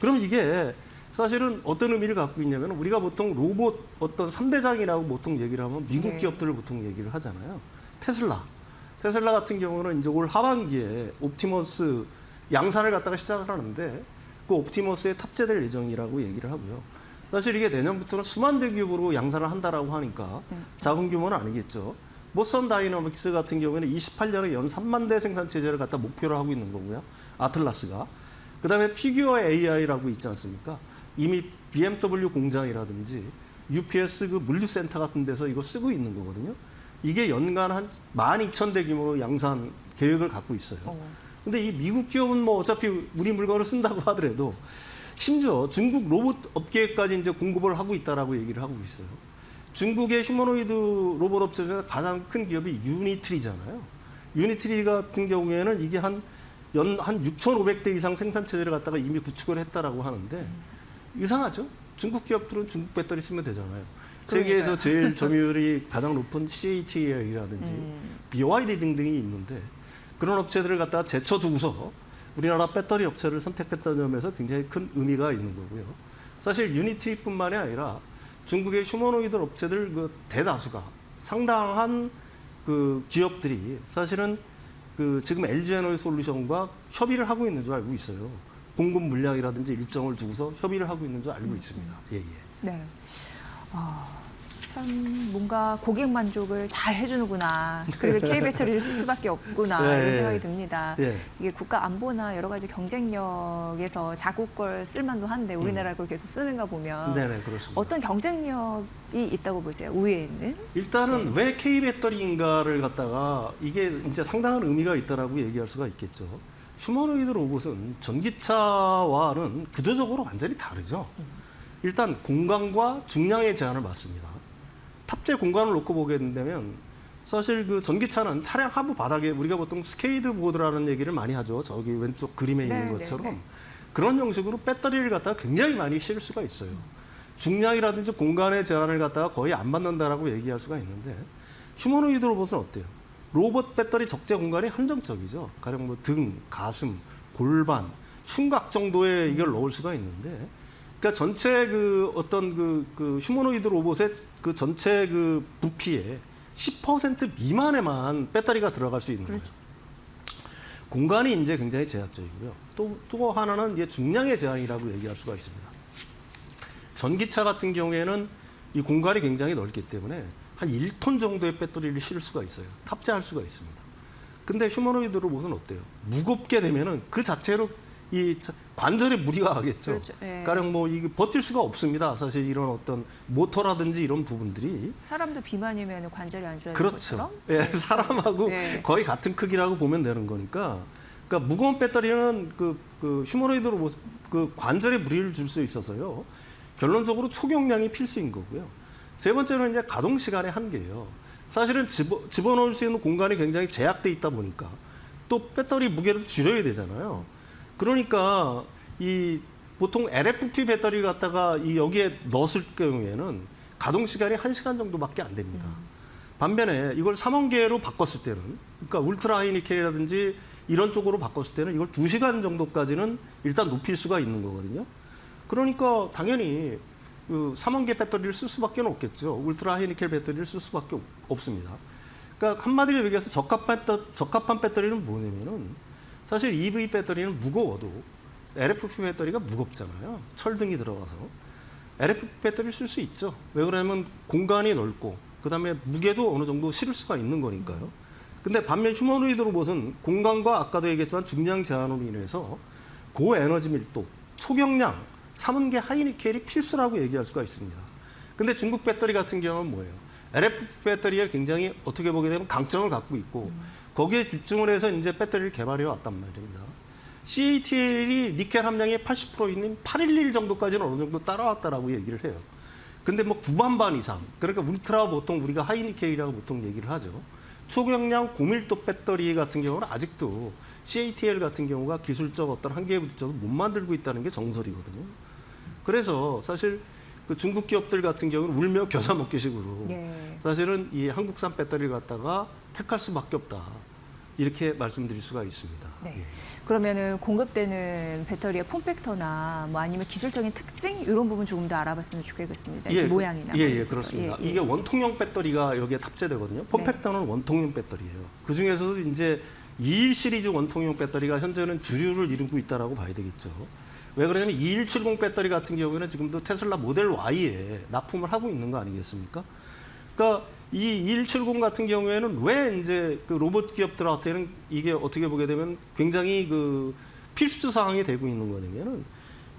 그럼 이게 사실은 어떤 의미를 갖고 있냐면 우리가 보통 로봇 어떤 3대장이라고 보통 얘기를 하면 미국
네.
기업들을 보통 얘기를 하잖아요. 테슬라 같은 경우는 이제 올 하반기에 옵티머스 양산을 갖다가 시작을 하는데 그 옵티머스에 탑재될 예정이라고 얘기를 하고요. 사실 이게 내년부터는 수만 대 규모로 양산을 한다라고 하니까 작은 규모는 아니겠죠. 보스턴 다이너믹스 같은 경우에는 28년에 연 3만 대 생산 체제를 갖다 목표로 하고 있는 거고요. 아틀라스가. 그다음에 피규어 AI라고 있지 않습니까? 이미 BMW 공장이라든지 UPS 그 물류센터 같은 데서 이거 쓰고 있는 거거든요. 이게 연간 한 12,000대 규모로 양산 계획을 갖고 있어요. 근데 이 미국 기업은 뭐 어차피 우리 물건을 쓴다고 하더라도 심지어 중국 로봇 업계까지 이제 공급을 하고 있다라고 얘기를 하고 있어요. 중국의 휴머노이드 로봇 업체 중에 가장 큰 기업이 유니트리잖아요. 유니트리 같은 경우에는 이게 한 6,500대 이상 생산 체제를 갖다가 이미 구축을 했다라고 하는데 이상하죠? 중국 기업들은 중국 배터리 쓰면 되잖아요. 세계에서 제일 점유율이 가장 높은 CATL이라든지 BYD 등등이 있는데 그런 업체들을 갖다가 제쳐두고서 우리나라 배터리 업체를 선택했다는 점에서 굉장히 큰 의미가 있는 거고요. 사실 유니티뿐만이 아니라 중국의 휴머노이드 업체들 그 대다수가 상당한 그 기업들이 사실은 지금 LG 에너지 솔루션과 협의를 하고 있는 줄 알고 있어요. 공급 물량이라든지 일정을 두고서 협의를 하고 있는 줄 알고 있습니다. 예, 예.
네. 참 뭔가 고객 만족을 잘 해주는구나. 그리고 K배터리를 쓸 수밖에 없구나.
네,
이런
예.
생각이 듭니다.
예.
이게 국가 안보나 여러 가지 경쟁력에서 자국 걸 쓸만도 한데 우리나라 걸 계속 쓰는가 보면
네네, 그렇습니다.
어떤 경쟁력이 있다고 보세요? 우위에 있는?
일단은 왜 K배터리인가를 갖다가 이게 이제 상당한 의미가 있다라고 얘기할 수가 있겠죠. 휴머노이드 로봇은 전기차와는 구조적으로 완전히 다르죠. 일단 공간과 중량의 제한을 맞습니다. 탑재 공간을 놓고 보게 된다면 사실 그 전기차는 차량 하부 바닥에 우리가 보통 스케이트보드라는 얘기를 많이 하죠. 저기 왼쪽 그림에 있는
네,
것처럼
네, 네.
그런 형식으로 배터리를 갖다가 굉장히 많이 실을 수가 있어요. 중량이라든지 공간의 제한을 갖다가 거의 안 받는다라고 얘기할 수가 있는데 휴머노이드 로봇은 어때요? 로봇 배터리 적재 공간이 한정적이죠. 가령 뭐 등, 가슴, 골반, 흉곽 정도에 이걸 넣을 수가 있는데 그러니까 전체 그 어떤 그 휴머노이드 로봇의 그 전체 그 부피의 10% 미만에만 배터리가 들어갈 수 있는 거예요. 공간이 이제 굉장히 제약적이고요. 또 하나는 이게 중량의 제한이라고 얘기할 수가 있습니다. 전기차 같은 경우에는 이 공간이 굉장히 넓기 때문에 한 1톤 정도의 배터리를 실을 수가 있어요. 탑재할 수가 있습니다. 근데 휴머노이드 로봇은 어때요? 무겁게 되면은 그 자체로 이 관절에 무리가 가겠죠.
그렇죠. 예.
가령 뭐 이게 버틸 수가 없습니다. 사실 이런 어떤 모터라든지 이런 부분들이
사람도 비만이면 관절이 안 좋아지는
그렇죠.
것처럼?
예,
네.
사람하고
네.
거의 같은 크기라고 보면 되는 거니까. 그러니까 무거운 배터리는 그 휴머노이드 로봇 그 관절에 무리를 줄 수 있어서요. 결론적으로 초경량이 필수인 거고요. 세 번째는 이제 가동 시간의 한계예요. 사실은 집어넣을 수 있는 공간이 굉장히 제약돼 있다 보니까 또 배터리 무게를 줄여야 되잖아요. 그러니까 이 보통 LFP 배터리 갖다가 이 여기에 넣었을 경우에는 가동 시간이 1시간 정도밖에 안 됩니다. 반면에 이걸 3원계로 바꿨을 때는 그러니까 울트라 하이니켈이라든지 이런 쪽으로 바꿨을 때는 이걸 2시간 정도까지는 일단 높일 수가 있는 거거든요. 그러니까 당연히 그 3원계 배터리를 쓸 수밖에 없겠죠. 울트라 하이니켈 배터리를 쓸 수밖에 없습니다. 그러니까 한마디로 얘기해서 적합한 배터리는 뭐냐면은 사실 EV 배터리는 무거워도 LFP 배터리가 무겁잖아요. 철등이 들어가서. LFP 배터리를 쓸 수 있죠. 왜 그러냐면 공간이 넓고 그다음에 무게도 어느 정도 실을 수가 있는 거니까요. 근데 반면 휴머노이드 로봇은 공간과 아까도 얘기했지만 중량 제한으로 인해서 고에너지 밀도, 초경량, 3원계 하이니켈이 필수라고 얘기할 수가 있습니다. 근데 중국 배터리 같은 경우는 뭐예요? LFP 배터리에 굉장히 어떻게 보게 되면 강점을 갖고 있고 거기에 집중을 해서 이제 배터리를 개발해 왔단 말입니다. CATL이 니켈 함량이 80% 있는 811 정도까지는 어느 정도 따라왔다라고 얘기를 해요. 근데 뭐 9반반 이상, 그러니까 울트라 보통 우리가 하이니켈이라고 보통 얘기를 하죠. 초경량 고밀도 배터리 같은 경우는 아직도 CATL 같은 경우가 기술적 어떤 한계에 부딪혀서 못 만들고 있다는 게 정설이거든요. 그래서 사실 그 중국 기업들 같은 경우는 울며 겨자 먹기식으로
네.
사실은 이 한국산 배터리를 갖다가 택할 수밖에 없다. 이렇게 말씀드릴 수가 있습니다.
네.
예.
그러면은 공급되는 배터리의 폼팩터나 뭐 아니면 기술적인 특징 이런 부분 조금 더 알아봤으면 좋겠습니다. 이렇게 모양이나. 뭐
예,
이렇게 해서.
그렇습니다.
예, 예.
이게 원통형 배터리가 여기에 탑재되거든요. 폼팩터는 원통형 배터리예요. 그 중에서도 이제 21 시리즈 원통형 배터리가 현재는 주류를 이루고 있다라고 봐야 되겠죠. 왜 그러냐면 2170 배터리 같은 경우에는 지금도 테슬라 모델 Y에 납품을 하고 있는 거 아니겠습니까? 그러니까 이 2170 같은 경우에는 왜 이제 그 로봇 기업들한테는 이게 어떻게 보게 되면 굉장히 그 필수 사항이 되고 있는 거냐면은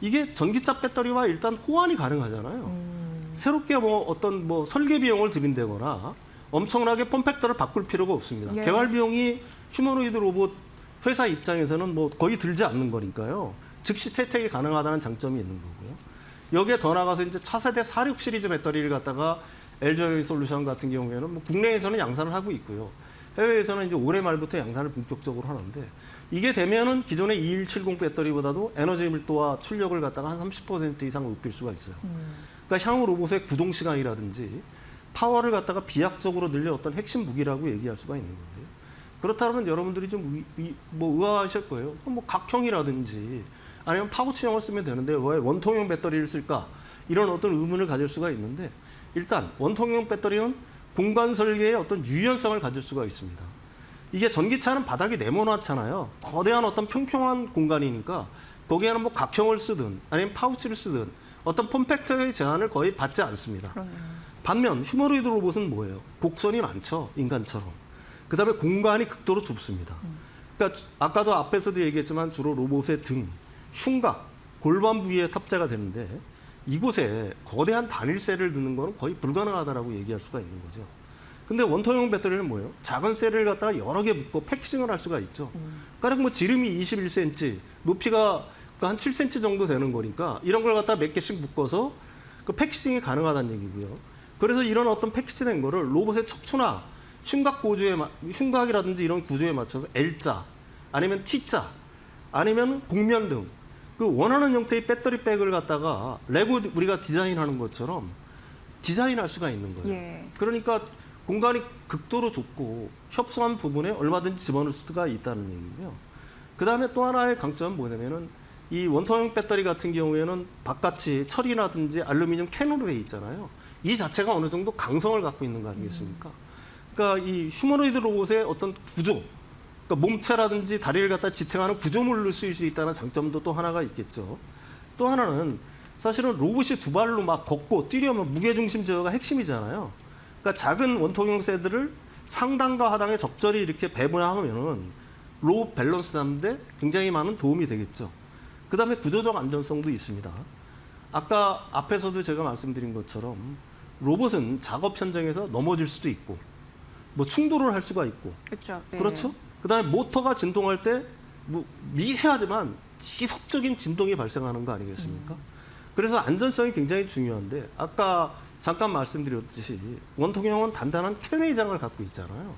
이게 전기차 배터리와 일단 호환이 가능하잖아요. 새롭게 뭐 어떤 뭐 설계 비용을 들인다거나 엄청나게 폼팩터를 바꿀 필요가 없습니다.
예.
개발 비용이 휴머노이드 로봇 회사 입장에서는 뭐 거의 들지 않는 거니까요. 즉시 채택이 가능하다는 장점이 있는 거고요. 여기에 더 나가서 이제 차세대 46 시리즈 배터리를 갖다가 LG 에너지 솔루션 같은 경우에는 뭐 국내에서는 양산을 하고 있고요. 해외에서는 이제 올해 말부터 양산을 본격적으로 하는데 이게 되면은 기존의 2170 배터리보다도 에너지 밀도와 출력을 갖다가 한 30% 이상 높일 수가 있어요. 그러니까 향후 로봇의 구동 시간이라든지 파워를 갖다가 비약적으로 늘려 어떤 핵심 무기라고 얘기할 수가 있는 건데요. 그렇다면 여러분들이 좀 뭐 의아하실 거예요. 뭐 각형이라든지 아니면 파우치형을 쓰면 되는데 왜 원통형 배터리를 쓸까? 이런 어떤 의문을 가질 수가 있는데 일단 원통형 배터리는 공간 설계에 어떤 유연성을 가질 수가 있습니다. 이게 전기차는 바닥에 네모났잖아요. 거대한 어떤 평평한 공간이니까 거기에는 뭐 각형을 쓰든 아니면 파우치를 쓰든 어떤 폼팩터의 제한을 거의 받지 않습니다.
그럼요.
반면 휴머노이드 로봇은 뭐예요? 곡선이 많죠, 인간처럼. 그다음에 공간이 극도로 좁습니다. 그러니까 아까도 앞에서도 얘기했지만 주로 로봇의 등, 흉곽, 골반 부위에 탑재가 되는데 이곳에 거대한 단일셀을 넣는 것은 거의 불가능하다라고 얘기할 수가 있는 거죠. 근데 원통형 배터리는 뭐예요? 작은 셀을 갖다가 여러 개 묶고 패키징을 할 수가 있죠. 그러니까 뭐 지름이 21cm, 높이가 한 7cm 정도 되는 거니까 이런 걸 갖다가 몇 개씩 묶어서 그 패키징이 가능하다는 얘기고요. 그래서 이런 어떤 패키지된 거를 로봇의 척추나 흉곽이라든지 이런 구조에 맞춰서 L자, 아니면 T자, 아니면 곡면 등 그 원하는 형태의 배터리 백을 갖다가 레고 우리가 디자인하는 것처럼 디자인할 수가 있는 거예요.
예.
그러니까 공간이 극도로 좁고 협소한 부분에 얼마든지 집어넣을 수가 있다는 얘기고요. 그다음에 또 하나의 강점은 뭐냐면은 이 원통형 배터리 같은 경우에는 바깥이 철이라든지 알루미늄 캔으로 돼 있잖아요. 이 자체가 어느 정도 강성을 갖고 있는 거 아니겠습니까? 그러니까 이 휴머노이드 로봇의 어떤 구조, 그러니까 몸체라든지 다리를 갖다 지탱하는 구조물로 쓰일 수 있다는 장점도 또 하나가 있겠죠. 또 하나는 사실은 로봇이 두 발로 막 걷고 뛰려면 무게중심 제어가 핵심이잖아요. 그러니까 작은 원통형 셀들을 상단과 하단에 적절히 이렇게 배분하면은 로봇 밸런스 잡는데 굉장히 많은 도움이 되겠죠. 그다음에 구조적 안전성도 있습니다. 아까 앞에서도 제가 말씀드린 것처럼 로봇은 작업 현장에서 넘어질 수도 있고 뭐 충돌을 할 수가 있고
그렇죠. 네.
그렇죠? 그다음에 모터가 진동할 때 뭐 미세하지만 시속적인 진동이 발생하는 거 아니겠습니까? 그래서 안전성이 굉장히 중요한데 아까 잠깐 말씀드렸듯이 원통형은 단단한 캔의장을 갖고 있잖아요.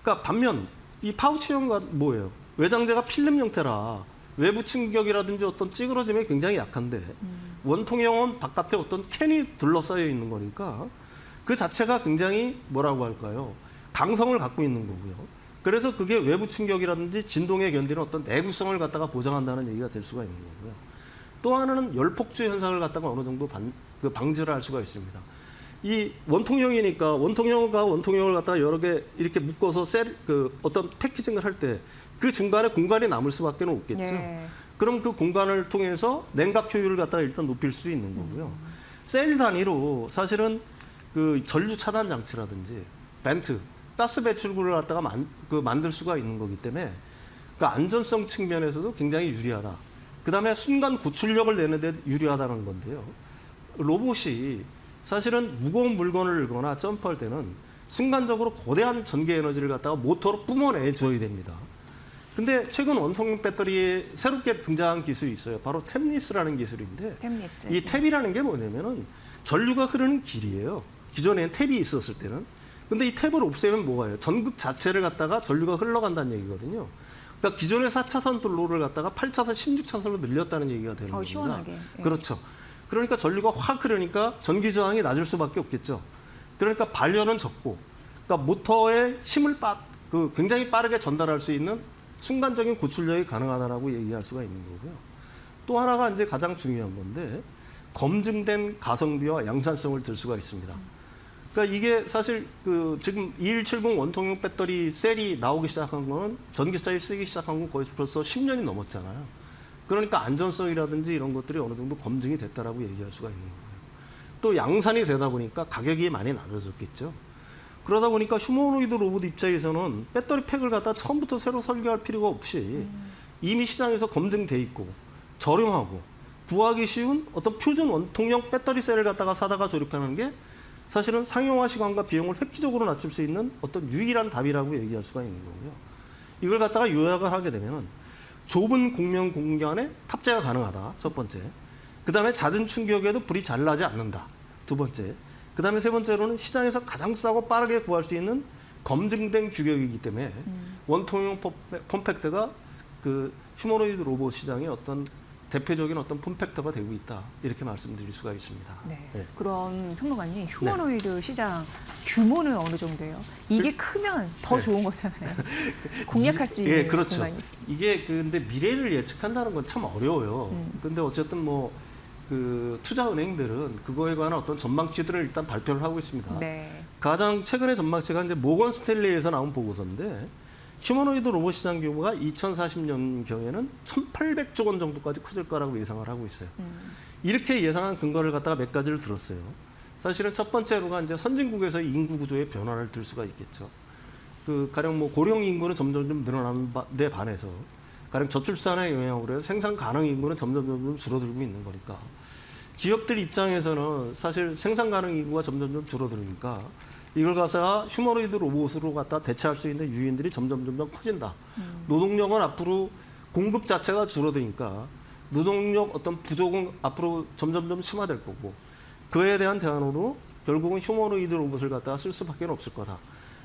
그러니까 반면 이 파우치형은 뭐예요? 외장재가 필름 형태라 외부 충격이라든지 어떤 찌그러짐에 굉장히 약한데 원통형은 바깥에 어떤 캔이 둘러싸여 있는 거니까 그 자체가 굉장히 뭐라고 할까요? 강성을 갖고 있는 거고요. 그래서 그게 외부 충격이라든지 진동에 견디는 어떤 내구성을 갖다가 보장한다는 얘기가 될 수가 있는 거고요. 또 하나는 열폭주 현상을 갖다가 어느 정도 방지를 할 수가 있습니다. 이 원통형이니까 원통형을 갖다가 여러 개 이렇게 묶어서 어떤 패키징을 할 때 그 중간에 공간이 남을 수밖에 없겠죠.
예.
그럼 그 공간을 통해서 냉각 효율을 갖다가 일단 높일 수 있는 거고요. 셀 단위로 사실은 그 전류 차단 장치라든지 벤트, 가스 배출구를 갖다가 만들 수가 있는 거기 때문에 그 안전성 측면에서도 굉장히 유리하다. 그다음에 순간 구출력을 내는 데 유리하다는 건데요. 로봇이 사실은 무거운 물건을 들거나 점프할 때는 순간적으로 거대한 전기 에너지를 갖다가 모터로 뿜어내 줘야 됩니다. 근데 최근 원통형 배터리에 새롭게 등장한 기술이 있어요. 바로 탭리스라는 기술인데
템리스.
이 탭이라는 게 뭐냐면은 전류가 흐르는 길이에요. 기존에는 탭이 있었을 때는. 근데 이 탭을 없애면 뭐가요? 전극 자체를 갖다가 전류가 흘러간다는 얘기거든요. 그러니까 기존의 4차선 도로를 갖다가 8차선, 16차선으로 늘렸다는 얘기가 되는 겁니다.
시원하게. 예.
그렇죠. 그러니까 전류가 확 흐르니까 전기 저항이 낮을 수밖에 없겠죠. 그러니까 발열은 적고, 그러니까 모터의 힘을 굉장히 빠르게 전달할 수 있는 순간적인 고출력이 가능하다라고 얘기할 수가 있는 거고요. 또 하나가 이제 가장 중요한 건데 검증된 가성비와 양산성을 들 수가 있습니다. 그러니까 이게 사실 지금 2170 원통형 배터리 셀이 나오기 시작한 거는 전기차에 쓰기 시작한 건 거의 벌써 10년이 넘었잖아요. 그러니까 안전성이라든지 이런 것들이 어느 정도 검증이 됐다라고 얘기할 수가 있는 거고요. 또 양산이 되다 보니까 가격이 많이 낮아졌겠죠. 그러다 보니까 휴머노이드 로봇 입장에서는 배터리 팩을 갖다 처음부터 새로 설계할 필요가 없이 이미 시장에서 검증돼 있고 저렴하고 구하기 쉬운 어떤 표준 원통형 배터리 셀을 갖다가 사다가 조립하는 게 사실은 상용화 시간과 비용을 획기적으로 낮출 수 있는 어떤 유일한 답이라고 얘기할 수가 있는 거고요. 이걸 갖다가 요약을 하게 되면 좁은 공면 공간에 탑재가 가능하다. 첫 번째. 그다음에 잦은 충격에도 불이 잘 나지 않는다. 두 번째. 그다음에 세 번째로는 시장에서 가장 싸고 빠르게 구할 수 있는 검증된 규격이기 때문에 원통형 폼팩터가 그 휴머노이드 로봇 시장의 어떤 대표적인 어떤 폼팩터가 되고 있다. 이렇게 말씀드릴 수가 있습니다.
네.
네.
그럼 평론가님 휴머노이드 시장 규모는 어느 정도예요? 이게 크면 더
네.
좋은 거잖아요. 공략할 수 있는
예, 그렇죠.
공간이 있습니다.
이게 근데 미래를 예측한다는 건 참 어려워요. 근데 어쨌든 투자은행들은 그거에 관한 어떤 전망치들을 일단 발표를 하고 있습니다.
네.
가장 최근의 전망치가 이제 모건 스탠리에서 나온 보고서인데 휴머노이드 로봇 시장 규모가 2040년경에는 1,800조 원 정도까지 커질 거라고 예상을 하고 있어요. 이렇게 예상한 근거를 갖다가 몇 가지를 들었어요. 사실은 첫 번째로가 이제 선진국에서의 인구 구조의 변화를 들 수가 있겠죠. 가령 뭐 고령 인구는 점점 좀 늘어나는 데 반해서 가령 저출산의 영향으로 해서 생산 가능 인구는 점점 줄어들고 있는 거니까 기업들 입장에서는 사실 생산 가능 인구가 점점 줄어들으니까 이걸 가서 휴머노이드 로봇으로 갖다 대체할 수 있는 유인들이 점점 커진다. 노동력은 앞으로 공급 자체가 줄어드니까 노동력 어떤 부족은 앞으로 점점 심화될 거고 그에 대한 대안으로 결국은 휴머노이드 로봇을 갖다가 쓸 수밖에 없을 거다.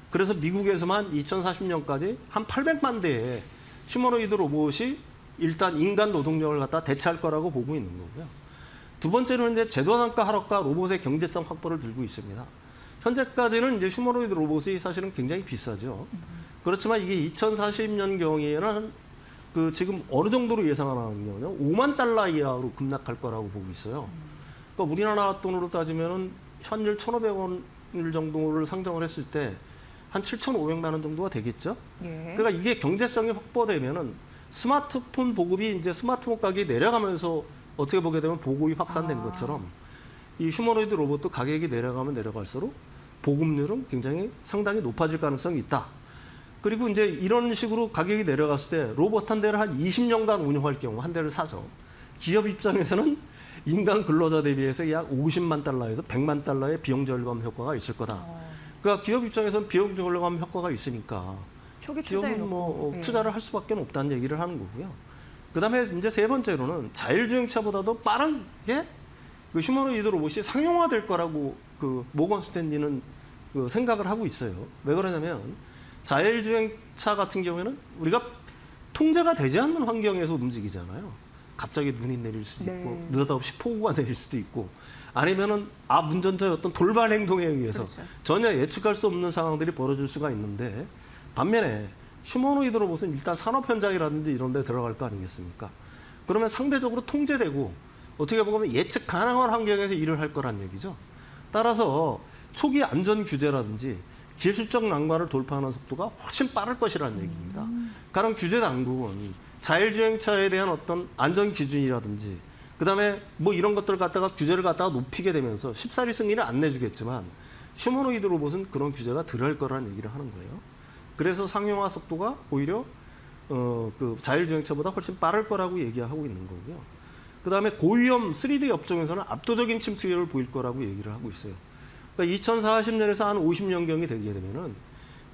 그래서 미국에서만 2040년까지 한 800만 대의 휴머노이드 로봇이 일단 인간 노동력을 갖다 대체할 거라고 보고 있는 거고요. 두 번째로는 이제 제도 단가 하락과 로봇의 경제성 확보를 들고 있습니다. 현재까지는 이제 휴머노이드 로봇이 사실은 굉장히 비싸죠. 그렇지만 이게 2040년경에는 지금 어느 정도로 예상하냐면요, 5만 달러 이하로 급락할 거라고 보고 있어요. 그러니까 우리나라 돈으로 따지면은 현재 1,500원 정도를 상정을 했을 때 한 7,500만 원 정도가 되겠죠.
예.
그러니까 이게 경제성이 확보되면은 스마트폰 보급이 이제 스마트폰 가격이 내려가면서 어떻게 보게 되면 보급이 확산된 것처럼 이 휴머노이드 로봇도 가격이 내려가면 내려갈수록 보급률은 굉장히 상당히 높아질 가능성이 있다. 그리고 이제 이런 식으로 가격이 내려갔을 때 로봇 한 대를 한 20년간 운영할 경우 한 대를 사서 기업 입장에서는 인간 근로자 대비해서 약 50만 달러에서 100만 달러의 비용 절감 효과가 있을 거다. 그러니까 기업 입장에서는 비용 절감 효과가 있으니까
초기 투자에
기업은
놓고
투자를 할 수밖에 없다는 얘기를 하는 거고요. 그다음에 이제 세 번째로는 자율주행차보다도 빠르게 휴머노이드 로봇이 상용화될 거라고 모건 스탠리는 생각을 하고 있어요. 왜 그러냐면 자율주행차 같은 경우에는 우리가 통제가 되지 않는 환경에서 움직이잖아요. 갑자기 눈이 내릴 수도 있고 느닷없이 폭우가 내릴 수도 있고 아니면은 운전자의 어떤 돌발 행동에 의해서
그렇죠.
전혀 예측할 수 없는 상황들이 벌어질 수가 있는데 반면에 휴머노이드 로봇은 일단 산업 현장이라든지 이런 데 들어갈 거 아니겠습니까? 그러면 상대적으로 통제되고 어떻게 보면 예측 가능한 환경에서 일을 할 거란 얘기죠. 따라서 초기 안전 규제라든지 기술적 난관을 돌파하는 속도가 훨씬 빠를 것이라는 얘기입니다. 가령 규제 당국은 자율주행차에 대한 어떤 안전 기준이라든지 그다음에 뭐 이런 것들을 갖다가 규제를 갖다가 높이게 되면서 쉽사리 승인을 안 내주겠지만 휴머노이드 로봇은 그런 규제가 덜할 거라는 얘기를 하는 거예요. 그래서 상용화 속도가 오히려 자율주행차보다 훨씬 빠를 거라고 얘기하고 있는 거고요. 그다음에 고위험 3D 업종에서는 압도적인 침투율을 보일 거라고 얘기를 하고 있어요. 그러니까 2040년에서 한 50년경이 되게 되면은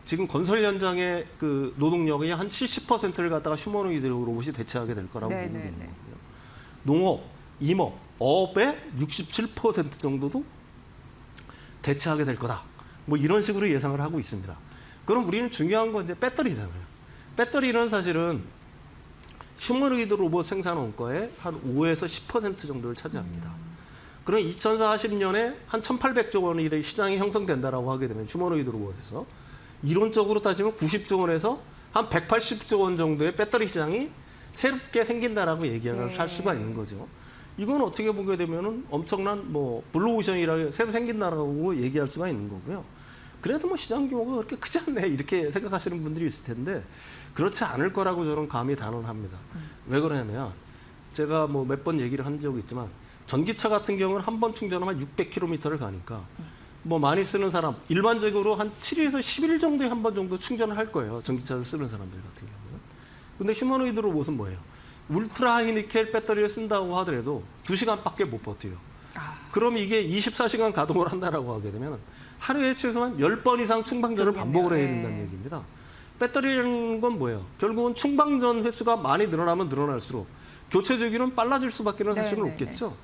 지금 건설 현장의 노동력의 한 70%를 갖다가 휴머노이드 로봇이 대체하게 될 거라고 보고 있는 거고요. 농업, 임업, 어업의 67% 정도도 대체하게 될 거다. 뭐 이런 식으로 예상을 하고 있습니다. 그럼 우리는 중요한 건 이제 배터리잖아요. 배터리는 사실은 휴머노이드 로봇 생산 원가의 한 5에서 10% 정도를 차지합니다. 그럼 2040년에 한 1,800조 원의 시장이 형성된다라고 하게 되면 휴머노이드 로봇에서 이론적으로 따지면 90조 원에서 한 180조 원 정도의 배터리 시장이 새롭게 생긴다라고 얘기할 수가 있는 거죠. 이건 어떻게 보게 되면은 엄청난 블루오션이라 새로 생긴다라고 얘기할 수가 있는 거고요. 그래도 시장 규모가 그렇게 크지 않네 이렇게 생각하시는 분들이 있을 텐데 그렇지 않을 거라고 저는 감히 단언합니다. 왜 그러냐면 제가 몇 번 얘기를 한 적이 있지만 전기차 같은 경우는 한 번 충전하면 600km를 가니까 많이 쓰는 사람 일반적으로 한 7일에서 10일 정도에 한 번 정도 충전을 할 거예요. 전기차를 쓰는 사람들 같은 경우는. 근데 휴머노이드 로봇은 뭐예요? 울트라 하이니켈 배터리를 쓴다고 하더라도 2시간밖에 못 버텨요. 그럼 이게 24시간 가동을 한다라고 하게 되면 하루에 최소한 10번 이상 충방전을 반복을 해야 된다는 얘기입니다. 배터리라는 건 뭐예요? 결국은 충방전 횟수가 많이 늘어나면 늘어날수록 교체 주기는 빨라질 수밖에 사실은 없겠죠.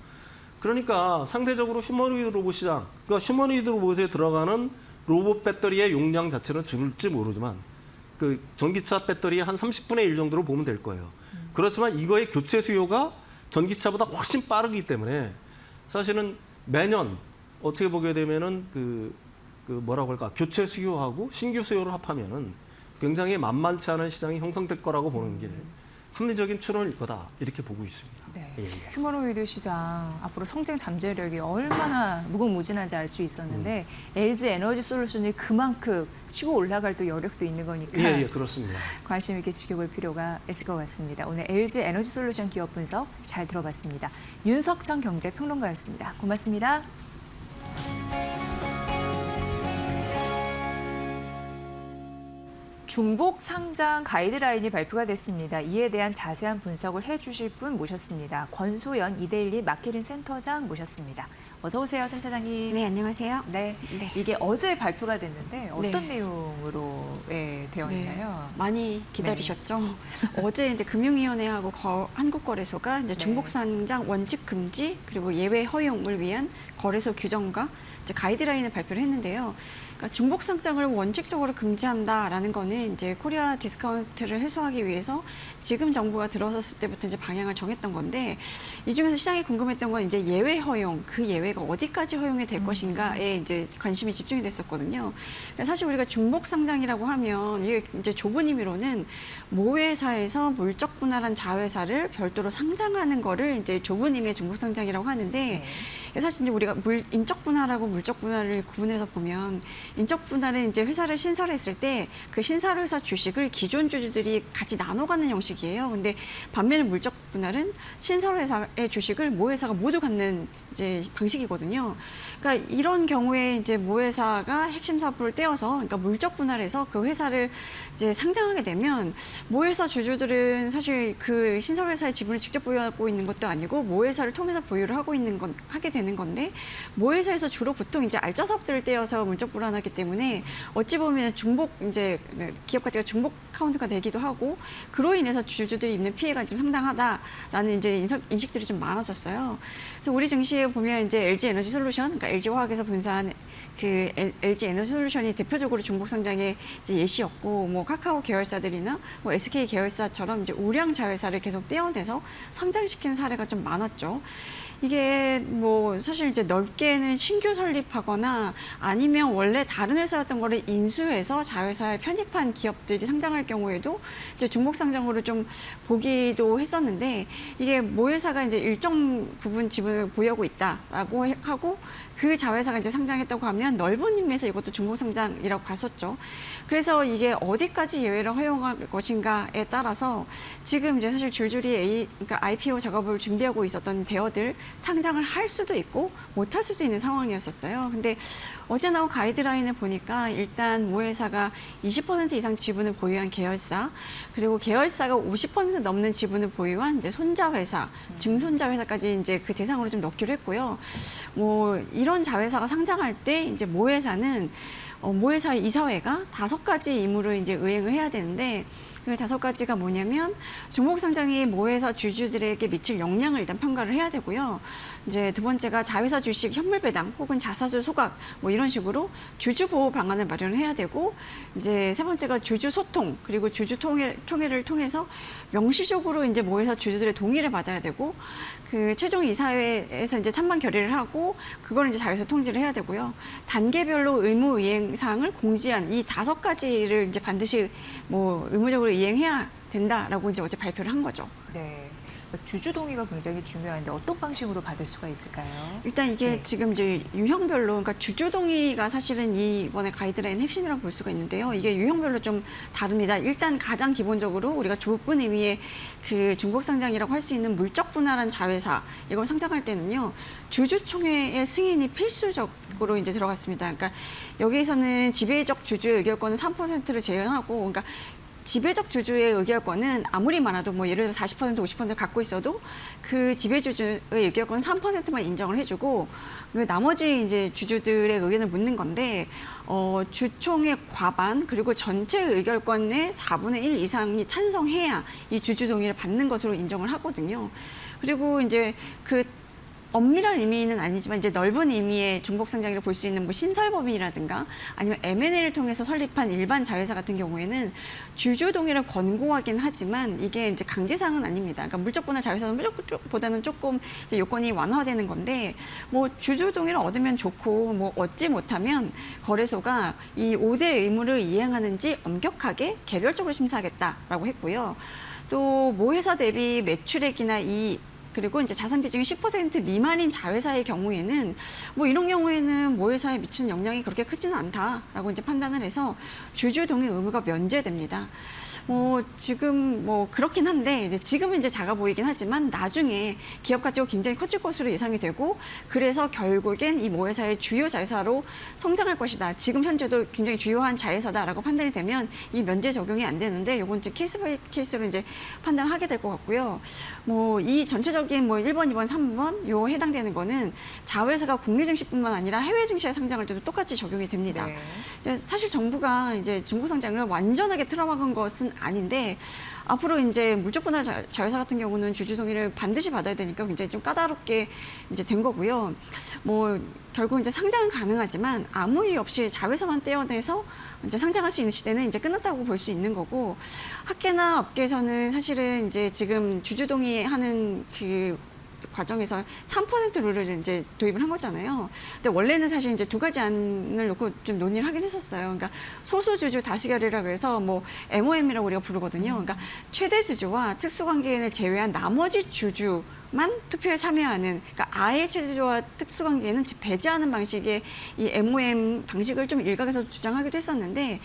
그러니까 상대적으로 휴머노이드 로봇 시장, 그러니까 휴머노이드 로봇에 들어가는 로봇 배터리의 용량 자체는 줄을지 모르지만 전기차 배터리의 한 30분의 1 정도로 보면 될 거예요. 그렇지만 이거의 교체 수요가 전기차보다 훨씬 빠르기 때문에 사실은 매년 어떻게 보게 되면은 뭐라고 할까 교체 수요하고 신규 수요를 합하면은 굉장히 만만치 않은 시장이 형성될 거라고 보는 게 합리적인 추론일 거다 이렇게 보고 있습니다.
네.
예, 예.
휴머노이드 시장 앞으로 성장 잠재력이 얼마나 무궁무진한지 알 수 있었는데 LG 에너지 솔루션이 그만큼 치고 올라갈 또 여력도 있는 거니까
예, 그렇습니다.
관심 있게 지켜볼 필요가 있을 것 같습니다. 오늘 LG 에너지 솔루션 기업 분석 잘 들어봤습니다. 윤석정 경제평론가였습니다. 고맙습니다. 중복 상장 가이드라인이 발표가 됐습니다. 이에 대한 자세한 분석을 해주실 분 모셨습니다. 권소연 이데일리 마케팅 센터장 모셨습니다. 어서 오세요, 센터장님.
네, 안녕하세요.
네,
네.
이게 어제 발표가 됐는데 어떤
네.
내용으로 되어 있나요?
많이 기다리셨죠? 어제 이제 금융위원회하고 한국거래소가 이제
네.
중복상장 원칙 금지 그리고 예외 허용을 위한 거래소 규정과 이제 가이드라인을 발표를 했는데요. 그러니까 중복 상장을 원칙적으로 금지한다라는 거는 이제 코리아 디스카운트를 해소하기 위해서 지금 정부가 들어섰을 때부터 이제 방향을 정했던 건데 이 중에서 시장이 궁금했던 건 이제 예외 허용, 그 예외가 어디까지 허용이 될 것인가에 이제 관심이 집중이 됐었거든요. 사실 우리가 중복 상장이라고 하면 이게 이제 좁은 의미로는 모회사에서 물적 분할한 자회사를 별도로 상장하는 거를 이제 좁은 의미의 중복 상장이라고 하는데 사실 이제 우리가 인적 분할하고 물적 분할을 구분해서 보면 인적 분할은 이제 회사를 신설했을 때 그 신설회사 주식을 기존 주주들이 같이 나눠가는 형식이에요. 근데 반면에 물적 분할은 신설회사의 주식을 모회사가 모두 갖는 이제 방식이거든요. 그러니까 이런 경우에 이제 모회사가 핵심 사업부를 떼어서 그러니까 물적 분할해서 그 회사를 이제 상장하게 되면 모회사 주주들은 사실 그 신설회사의 지분을 직접 보유하고 있는 것도 아니고 모회사를 통해서 보유를 하게 되는 건데 모회사에서 주로 보통 이제 알짜 사업들을 떼어서 물적 분할하기 때문에 어찌 보면 중복 이제 기업 가치가 중복 카운트가 되기도 하고 그로 인해서 주주들이 입는 피해가 좀 상당하다라는 이제 인식들이 좀 많았었어요. 그래서 우리 증시에 보면 이제 LG 에너지 솔루션, 그러니까 LG 화학에서 분사한 그 LG 에너지 솔루션이 대표적으로 중복 상장의 이제 예시였고, 뭐 카카오 계열사들이나 뭐 SK 계열사처럼 이제 우량 자회사를 계속 떼어내서 상장시키는 사례가 좀 많았죠. 이게 뭐 사실 이제 넓게는 신규 설립하거나 아니면 원래 다른 회사였던 거를 인수해서 자회사에 편입한 기업들이 상장할 경우에도 이제 중복 상장으로 좀 보기도 했었는데 이게 모회사가 이제 일정 부분 지분을 보유하고 있다라고 하고 그 자회사가 이제 상장했다고 하면 넓은 의미에서 이것도 중복 상장이라고 봤었죠. 그래서 이게 어디까지 예외를 허용할 것인가에 따라서 지금 이제 사실 줄줄이 그러니까 IPO 작업을 준비하고 있었던 대여들 상장을 할 수도 있고 못 할 수도 있는 상황이었었어요. 근데 어제 나온 가이드라인을 보니까 일단 모회사가 20% 이상 지분을 보유한 계열사, 그리고 계열사가 50% 넘는 지분을 보유한 이제 손자회사, 증손자회사까지 이제 그 대상으로 좀 넣기로 했고요. 뭐 이런 자회사가 상장할 때 이제 모회사는 모회사의 이사회가 5가지 임무를 이제 의행을 해야 되는데 그 5가지가 뭐냐면 중복 상장이 모회사 주주들에게 미칠 영향을 일단 평가를 해야 되고요. 이제 두 번째가 자회사 주식 현물 배당 혹은 자사주 소각 뭐 이런 식으로 주주 보호 방안을 마련을 해야 되고 이제 세 번째가 주주 소통 그리고 주주 총회를 통해서 명시적으로 이제 모회사 주주들의 동의를 받아야 되고 그 최종 이사회에서 이제 찬반 결의를 하고 그걸 이제 자회사 통지를 해야 되고요. 단계별로 의무 이행 사항을 공지한 이 5가지를 이제 반드시 뭐 의무적으로 이행해야 된다라고 이제 어제 발표를 한 거죠.
네. 주주 동의가 굉장히 중요한데 어떤 방식으로 받을 수가 있을까요?
일단 이게
네.
지금 이제 유형별로, 그러니까 주주 동의가 사실은 이번에 가이드라인 핵심이라고 볼 수가 있는데요. 이게 유형별로 좀 다릅니다. 일단 가장 기본적으로 우리가 좁은 의미의 그 중복 상장이라고 할 수 있는 물적 분할한 자회사 이걸 상장할 때는요. 주주총회의 승인이 필수적으로 이제 들어갔습니다. 그러니까 여기에서는 지배적 주주 의결권은 3%를 제한하고, 그러니까 지배적 주주의 의결권은 아무리 많아도 뭐 예를 들어 40%, 50%를 갖고 있어도 그 지배주주의 의결권은 3%만 인정을 해주고 그 나머지 이제 주주들의 의견을 묻는 건데 주총의 과반 그리고 전체 의결권의 4분의 1 이상이 찬성해야 이 주주 동의를 받는 것으로 인정을 하거든요. 그리고 이제 그 엄밀한 의미는 아니지만 이제 넓은 의미의 중복 상장이라고 볼 수 있는 뭐 신설법인이라든가 아니면 M&A를 통해서 설립한 일반 자회사 같은 경우에는 주주 동의를 권고하긴 하지만 이게 이제 강제사항은 아닙니다. 그러니까 물적 분할 자회사는 무조건보다는 조금 요건이 완화되는 건데 뭐 주주 동의를 얻으면 좋고 뭐 얻지 못하면 거래소가 이 5대 의무를 이행하는지 엄격하게 개별적으로 심사하겠다라고 했고요. 또 모회사 대비 매출액이나 이익 그리고 이제 자산 비중이 10% 미만인 자회사의 경우에는 뭐 이런 경우에는 모회사에 미치는 영향이 그렇게 크지는 않다라고 이제 판단을 해서 주주 동의 의무가 면제됩니다. 뭐 지금 뭐 그렇긴 한데 이제 지금은 이제 작아 보이긴 하지만 나중에 기업 가치가 굉장히 커질 것으로 예상이 되고 그래서 결국엔 이 모회사의 주요 자회사로 성장할 것이다. 지금 현재도 굉장히 주요한 자회사다라고 판단이 되면 이 면제 적용이 안 되는데 요건 이제 케이스 바이 케이스로 이제 판단을 하게 될 것 같고요. 뭐 이 전체적인 뭐 1번, 2번, 3번 요 해당되는 거는 자회사가 국내 증시뿐만 아니라 해외 증시에 상장할 때도 똑같이 적용이 됩니다.
네.
사실 정부가 이제 중국 상장을 완전하게 틀어막은 것은 아닌데 앞으로 이제 물적 분할 자회사 같은 경우는 주주 동의를 반드시 받아야 되니까 굉장히 좀 까다롭게 이제 된 거고요. 뭐 결국 이제 상장은 가능하지만 아무 이유 없이 자회사만 떼어내서 이제 상장할 수 있는 시대는 이제 끝났다고 볼 수 있는 거고 학계나 업계에서는 사실은 이제 지금 주주 동의하는 그 과정에서 3% 룰을 이제 도입을 한 거잖아요. 근데 원래는 사실 이제 두 가지 안을 놓고 좀 논의를 하긴 했었어요. 그러니까 소수주주 다수결이라고 해서 뭐 MOM이라고 우리가 부르거든요. 그러니까 최대 주주와 특수관계인을 제외한 나머지 주주만 투표에 참여하는, 그러니까 아예 최대주주와 특수관계인은 배제하는 방식의 이 MOM 방식을 좀 일각에서 주장하기도 했었는데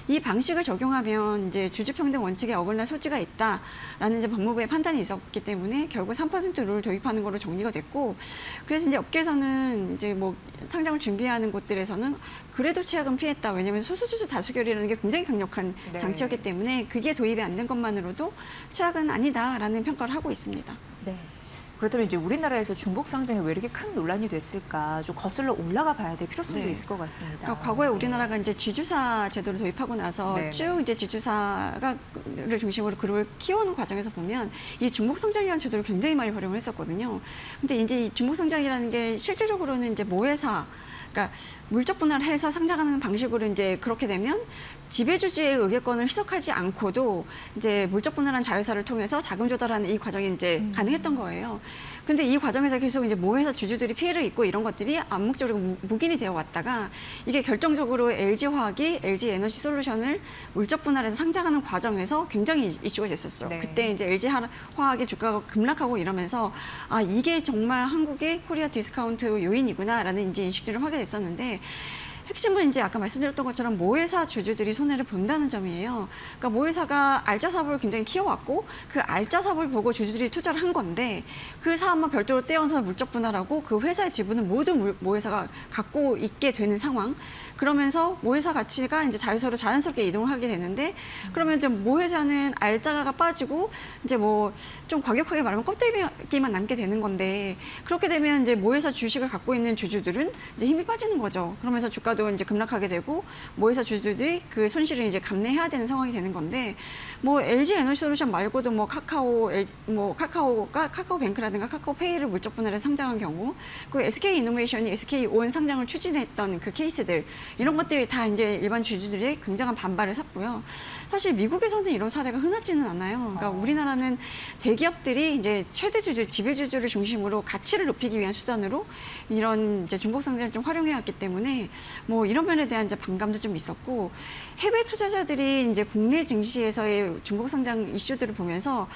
이 방식을 적용하면 이제 주주평등 원칙에 어긋날 소지가 있다라는 이제 법무부의 판단이 있었기 때문에 결국 3% 룰을 도입하는 거로 정리가 됐고 그래서 이제 업계에서는 이제 뭐 상장을 준비하는 곳들에서는 그래도 최악은 피했다. 왜냐하면 소수주주 다수결이라는 게 굉장히 강력한
네.
장치였기 때문에 그게 도입이 안 된 것만으로도 최악은 아니다라는 평가를 하고 있습니다.
네. 그렇다면 이제 우리나라에서 중복 상장이 왜 이렇게 큰 논란이 됐을까? 좀 거슬러 올라가 봐야 될 필요성도
네.
있을 것 같습니다.
그러니까 과거에 우리나라가 이제 지주사 제도를 도입하고 나서
네.
쭉 이제 지주사를 중심으로 그룹을 키우는 과정에서 보면 이 중복 상장이라는 제도를 굉장히 많이 활용을 했었거든요. 근데 이제 이 중복 상장이라는 게 실질적으로는 이제 모회사, 그러니까 물적 분할해서 상장하는 방식으로 이제 그렇게 되면 지배주주의 의결권을 희석하지 않고도 이제 물적 분할한 자회사를 통해서 자금 조달하는 이 과정이 이제 가능했던 거예요. 근데 이 과정에서 계속 이제 모회사 주주들이 피해를 입고 이런 것들이 암묵적으로 묵인이 되어 왔다가 이게 결정적으로 LG화학이 LG에너지솔루션을 물적 분할해서 상장하는 과정에서 굉장히 이슈가 됐었어요.
네.
그때 이제 LG화학의 주가가 급락하고 이러면서 아 이게 정말 한국의 코리아 디스카운트 요인이구나라는 이제 인식들을 하게 됐었는데 핵심은 이제 아까 말씀드렸던 것처럼 모회사 주주들이 손해를 본다는 점이에요. 그러니까 모회사가 알짜 사업을 굉장히 키워왔고 그 알짜 사업을 보고 주주들이 투자를 한 건데 그 사업만 별도로 떼어서 물적 분할하고 그 회사의 지분은 모든 모회사가 갖고 있게 되는 상황. 그러면서 모회사 가치가 이제 자회사로 자연스럽게 이동을 하게 되는데 그러면 이제 모회사는 알짜가 빠지고 이제 뭐 좀 과격하게 말하면 껍데기만 남게 되는 건데 그렇게 되면 이제 모회사 주식을 갖고 있는 주주들은 이제 힘이 빠지는 거죠. 그러면서 주가도 이제 급락하게 되고 모회사 주주들이 그 손실을 이제 감내해야 되는 상황이 되는 건데 뭐 LG 에너지솔루션 말고도 뭐 카카오뱅크라든가 카카오페이를 물적 분할해서 상장한 경우 그 SK 이노베이션이 SK온 상장을 추진했던 그 케이스들 이런 것들이 다 이제 일반 주주들이 굉장한 반발을 샀고요. 사실 미국에서는 이런 사례가 흔하지는 않아요. 그러니까 우리나라는 대기업들이 이제 최대 주주, 지배 주주를 중심으로 가치를 높이기 위한 수단으로 이런 이제 중복 상장을 좀 활용해 왔기 때문에 뭐 이런 면에 대한 이제 반감도 좀 있었고 해외 투자자들이 이제 국내 증시에서의 중복 상장 이슈들을 보면서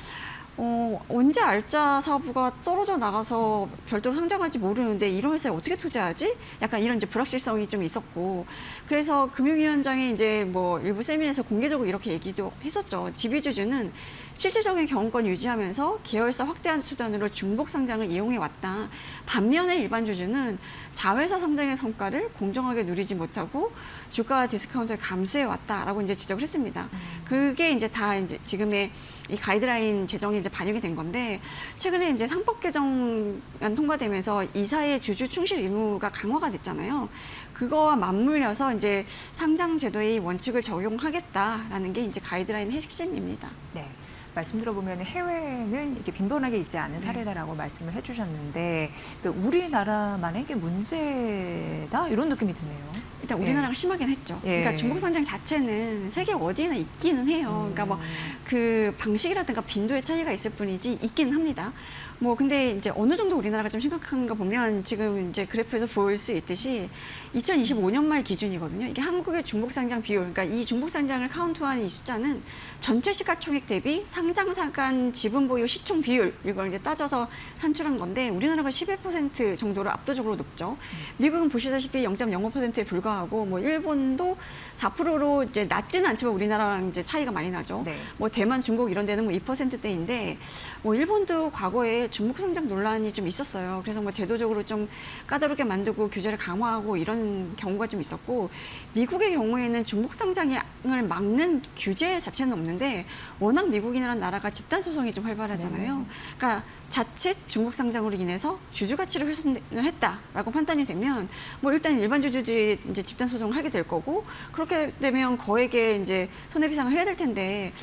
언제 알짜 사업부가 떨어져 나가서 별도로 상장할지 모르는데 이런 회사에 어떻게 투자하지? 약간 이런 이제 불확실성이 좀 있었고 그래서 금융위원장이 이제 뭐 일부 세미나에서 공개적으로 이렇게 얘기도 했었죠. 지배주주는 실질적인 경영권 유지하면서 계열사 확대하는 수단으로 중복 상장을 이용해 왔다. 반면에 일반 주주는 자회사 상장의 성과를 공정하게 누리지 못하고 주가 디스카운트를 감수해 왔다라고 이제 지적을 했습니다. 그게 이제 다 이제 지금의 이 가이드라인 제정이 이제 반영이 된 건데 최근에 이제 상법 개정안 통과되면서 이사의 주주 충실 의무가 강화가 됐잖아요. 그거와 맞물려서 이제 상장 제도의 원칙을 적용하겠다라는 게 이제 가이드라인의 핵심입니다.
네. 말씀 들어보면 해외는 이게 빈번하게 있지 않은 사례다라고 말씀을 해주셨는데 우리나라만의 이게 문제다 이런 느낌이 드네요.
일단 우리나라가 심하긴 했죠.
예.
그러니까 중복 상장 자체는 세계 어디에나 있기는 해요. 그러니까 뭐 그 방식이라든가 빈도의 차이가 있을 뿐이지 있기는 합니다. 뭐 근데 이제 어느 정도 우리나라가 좀 심각한가 보면 지금 이제 그래프에서 보일 수 있듯이 2025년 말 기준이거든요. 이게 한국의 중복상장 비율, 그러니까 이 중복상장을 카운트한 이 숫자는 전체 시가총액 대비 상장사 간 지분 보유 시총 비율 이걸 이제 따져서 산출한 건데 우리나라가 11% 정도로 압도적으로 높죠. 미국은 보시다시피 0.05%에 불과하고 뭐 일본도 4%로 이제 낮지는 않지만 우리나라랑 이제 차이가 많이 나죠.
네.
뭐 대만, 중국 이런 데는 뭐 2%대인데 뭐 일본도 과거에 중복상장 논란이 좀 있었어요. 그래서 뭐 제도적으로 좀 까다롭게 만들고 규제를 강화하고 이런 경우가 좀 있었고 미국의 경우에는 중복상장을 막는 규제 자체는 없는데 워낙 미국이라는 나라가 집단 소송이 좀 활발하잖아요. 그러니까 자칫 중복상장으로 인해서 주주 가치를 훼손을 했다라고 판단이 되면 뭐 일단 일반 주주들이 이제 집단 소송을 하게 될 거고 그렇게 되면 거액의 이제 손해배상을 해야 될 텐데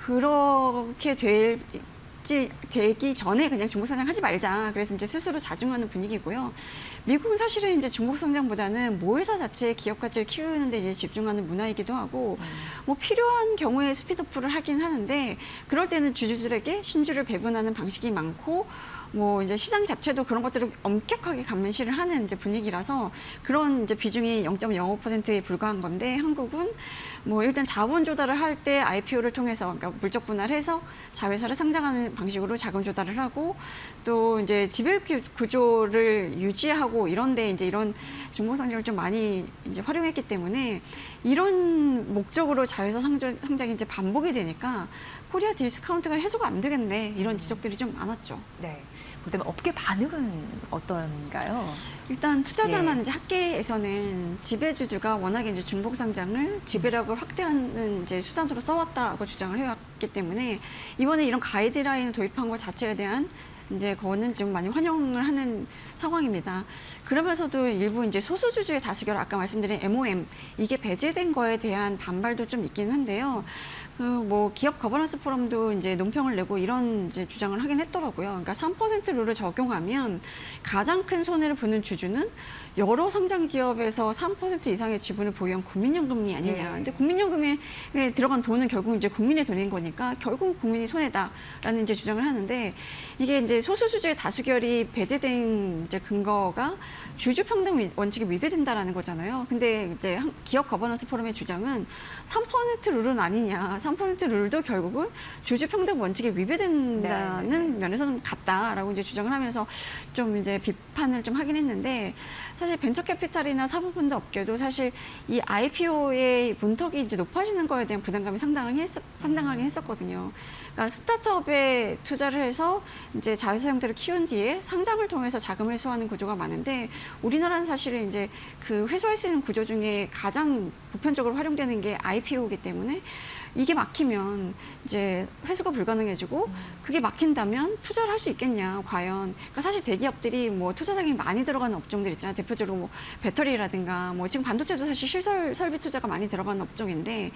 그렇게 되기 전에 그냥 중복상장 하지 말자. 그래서 이제 스스로 자중하는 분위기고요. 미국은 사실은 이제 중복상장보다는 모회사 자체의 기업 가치를 키우는 데 이제 집중하는 문화이기도 하고 뭐 필요한 경우에 스피드오프를 하긴 하는데 그럴 때는 주주들에게 신주를 배분하는 방식이 많고 뭐 이제 시장 자체도 그런 것들을 엄격하게 감시를 하는 이제 분위기라서 그런 이제 비중이 0.05%에 불과한 건데 한국은 뭐 일단 자본 조달을 할 때 IPO를 통해서 그러니까 물적 분할해서 자회사를 상장하는 방식으로 자금 조달을 하고 또 이제 지배 구조를 유지하고 이런데 이제 이런 중복상장을 좀 많이 이제 활용했기 때문에 이런 목적으로 자회사 상장이 이제 반복이 되니까 코리아 디스카운트가 해소가 안 되겠네 이런 지적들이 좀 많았죠.
네. 그다음에 업계 반응은 어떤가요?
일단 투자자나
예.
이제 학계에서는 지배주주가 워낙에 이제 중복상장을 지배력을 확대하는 이제 수단으로 써왔다고 주장을 해왔기 때문에 이번에 이런 가이드라인을 도입한 것 자체에 대한 이제 그거는 좀 많이 환영을 하는 상황입니다. 그러면서도 일부 이제 소수주주의 다수결 아까 말씀드린 MOM 이게 배제된 거에 대한 반발도 좀 있긴 한데요. 그 뭐 기업 거버넌스 포럼도 이제 논평을 내고 이런 이제 주장을 하긴 했더라고요. 그러니까 3% 룰을 적용하면 가장 큰 손해를 보는 주주는 여러 상장 기업에서 3% 이상의 지분을 보유한 국민연금이 아니냐. 근데 국민연금에 들어간 돈은 결국 이제 국민의 돈인 거니까 결국 국민이 손해다라는 이제 주장을 하는데 이게 이제 소수주주의 다수결이 배제된 이제 근거가 주주 평등 원칙이 위배된다라는 거잖아요. 근데 이제 기업 거버넌스 포럼의 주장은 3% 룰은 아니냐. 3% 룰도 결국은 주주 평등 원칙이 위배된다는 면에서는 같다라고 이제 주장을 하면서 좀 이제 비판을 좀 하긴 했는데 사실 벤처캐피탈이나 사모펀드 업계도 사실 이 IPO의 문턱이 이제 높아지는 거에 대한 부담감이 상당하게 했었거든요. 그러니까 스타트업에 투자를 해서 이제 자회사 형태를 키운 뒤에 상장을 통해서 자금 회수하는 구조가 많은데 우리나라는 사실은 이제 그 회수할 수 있는 구조 중에 가장 보편적으로 활용되는 게 IPO이기 때문에 이게 막히면 이제 회수가 불가능해지고 그게 막힌다면 투자를 할 수 있겠냐 과연. 그러니까 사실 대기업들이 뭐 투자 자금이 많이 들어가는 업종들 있잖아요. 대표적으로 뭐 배터리라든가 뭐 지금 반도체도 사실 시설 설비 투자가 많이 들어가는 업종인데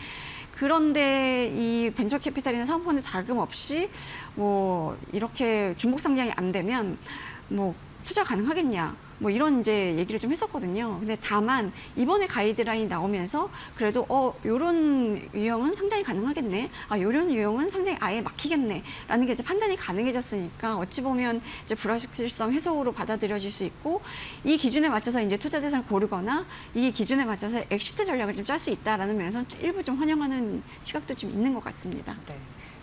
그런데 이 벤처캐피탈이나 사모펀드 자금 없이 뭐 이렇게 중복 상장이 안 되면 뭐 투자 가능하겠냐. 뭐 이런 이제 얘기를 좀 했었거든요. 근데 다만 이번에 가이드라인이 나오면서 그래도 요런 유형은 상장이 가능하겠네. 요런 유형은 상장이 아예 막히겠네라는 게 이제 판단이 가능해졌으니까 어찌 보면 이제 불확실성 해소로 받아들여질 수 있고 이 기준에 맞춰서 이제 투자 대상을 고르거나 이 기준에 맞춰서 엑시트 전략을 좀 짤 수 있다라는 면에서 일부 좀 환영하는 시각도 좀 있는 것 같습니다.
네.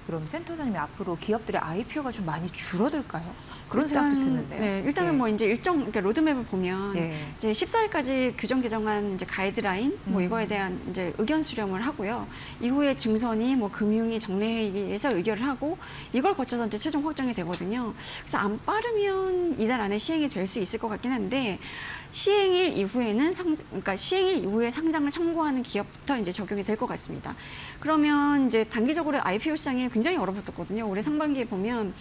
그럼 센터장님이 앞으로 기업들의 IPO가 좀 많이 줄어들까요? 그런 생각도 드는데요.
네, 일단은
예.
뭐 이제 그러니까 로드맵을 보면
예.
이제 14일까지 규정 개정안 이제 가이드라인 뭐 이거에 대한 이제 의견 수렴을 하고요. 이후에 증선이 뭐 금융위 정례회의에서 의결을 하고 이걸 거쳐서 이제 최종 확정이 되거든요. 그래서 안 빠르면 이달 안에 시행이 될 수 있을 것 같긴 한데 시행일 이후에는 그러니까 시행일 이후에 상장을 청구하는 기업부터 이제 적용이 될 것 같습니다. 그러면 이제 단기적으로 IPO 시장이 굉장히 얼어붙었거든요. 올해 상반기에 보면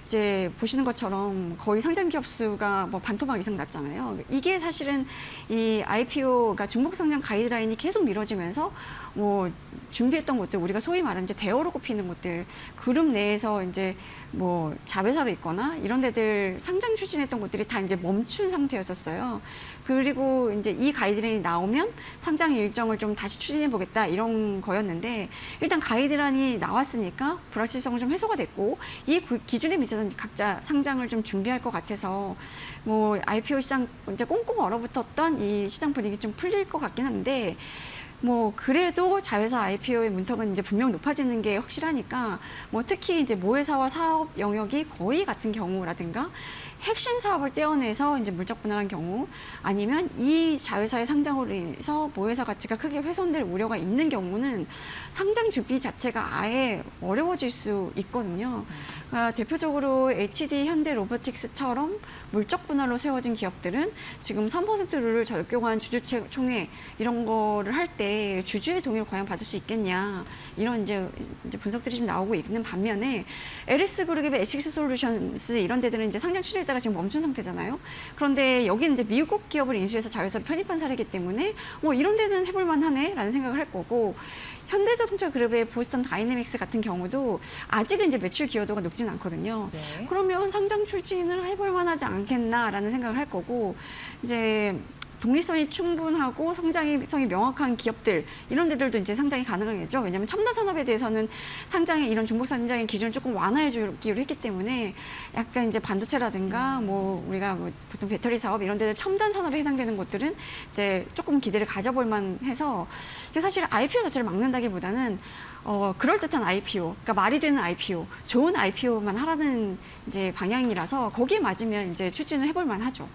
이제 보시는 것처럼 거의 상장 기업 수가 뭐 반토막 이상 났잖아요. 이게 사실은 이 IPO가 중복 상장 가이드라인이 계속 미뤄지면서 뭐 준비했던 것들, 우리가 소위 말하는 이제 대어로 꼽히는 것들, 그룹 내에서 이제 뭐 자회사로 있거나 이런 데들 상장 추진했던 것들이 다 이제 멈춘 상태였었어요. 그리고 이제 이 가이드라인이 나오면 상장 일정을 좀 다시 추진해 보겠다 이런 거였는데, 일단 가이드라인이 나왔으니까 불확실성은 좀 해소가 됐고 이 기준에 미쳐서 각자 상장을 좀 준비할 것 같아서 뭐 IPO 시장 이제 꽁꽁 얼어붙었던 이 시장 분위기 좀 풀릴 것 같긴 한데, 뭐 그래도 자회사 IPO의 문턱은 이제 분명 높아지는 게 확실하니까, 뭐 특히 이제 모회사와 사업 영역이 거의 같은 경우라든가 핵심 사업을 떼어내서 이제 물적 분할한 경우, 아니면 이 자회사의 상장으로 인해서 모회사 가치가 크게 훼손될 우려가 있는 경우는 상장 준비 자체가 아예 어려워질 수 있거든요. 그러니까 대표적으로 HD 현대 로보틱스처럼 물적 분할로 세워진 기업들은 지금 3% 룰을 적용한 주주총회 이런 거를 할 때 주주의 동의를 과연 받을 수 있겠냐, 이런 이제 분석들이 좀 나오고 있는 반면에 LS 그룹의 에식스 솔루션스 이런 데들은 이제 상장 추진했다가 지금 멈춘 상태잖아요. 그런데 여기는 이제 미국 기업을 인수해서 자회사로 편입한 사례이기 때문에 뭐 이런 데는 해볼 만하네라는 생각을 할 거고, 현대자동차 그룹의 보스턴 다이내믹스 같은 경우도 아직은 이제 매출 기여도가 높진 않거든요.
네.
그러면 상장 추진을 해볼 만하지 않겠나라는 생각을 할 거고, 이제 독립성이 충분하고 성장성이 명확한 기업들 이런 데들도 이제 상장이 가능하겠죠. 왜냐하면 첨단 산업에 대해서는 상장의 이런 중복 상장의 기준을 조금 완화해 주기로 했기 때문에, 약간 이제 반도체라든가 뭐 우리가 뭐 보통 배터리 사업 이런 데들 첨단 산업에 해당되는 것들은 이제 조금 기대를 가져볼 만해서, 사실 IPO 자체를 막는다기보다는 그럴듯한 IPO, 그러니까 말이 되는 IPO, 좋은 IPO만 하라는 이제 방향이라서 거기에 맞으면 이제 추진을 해볼 만하죠.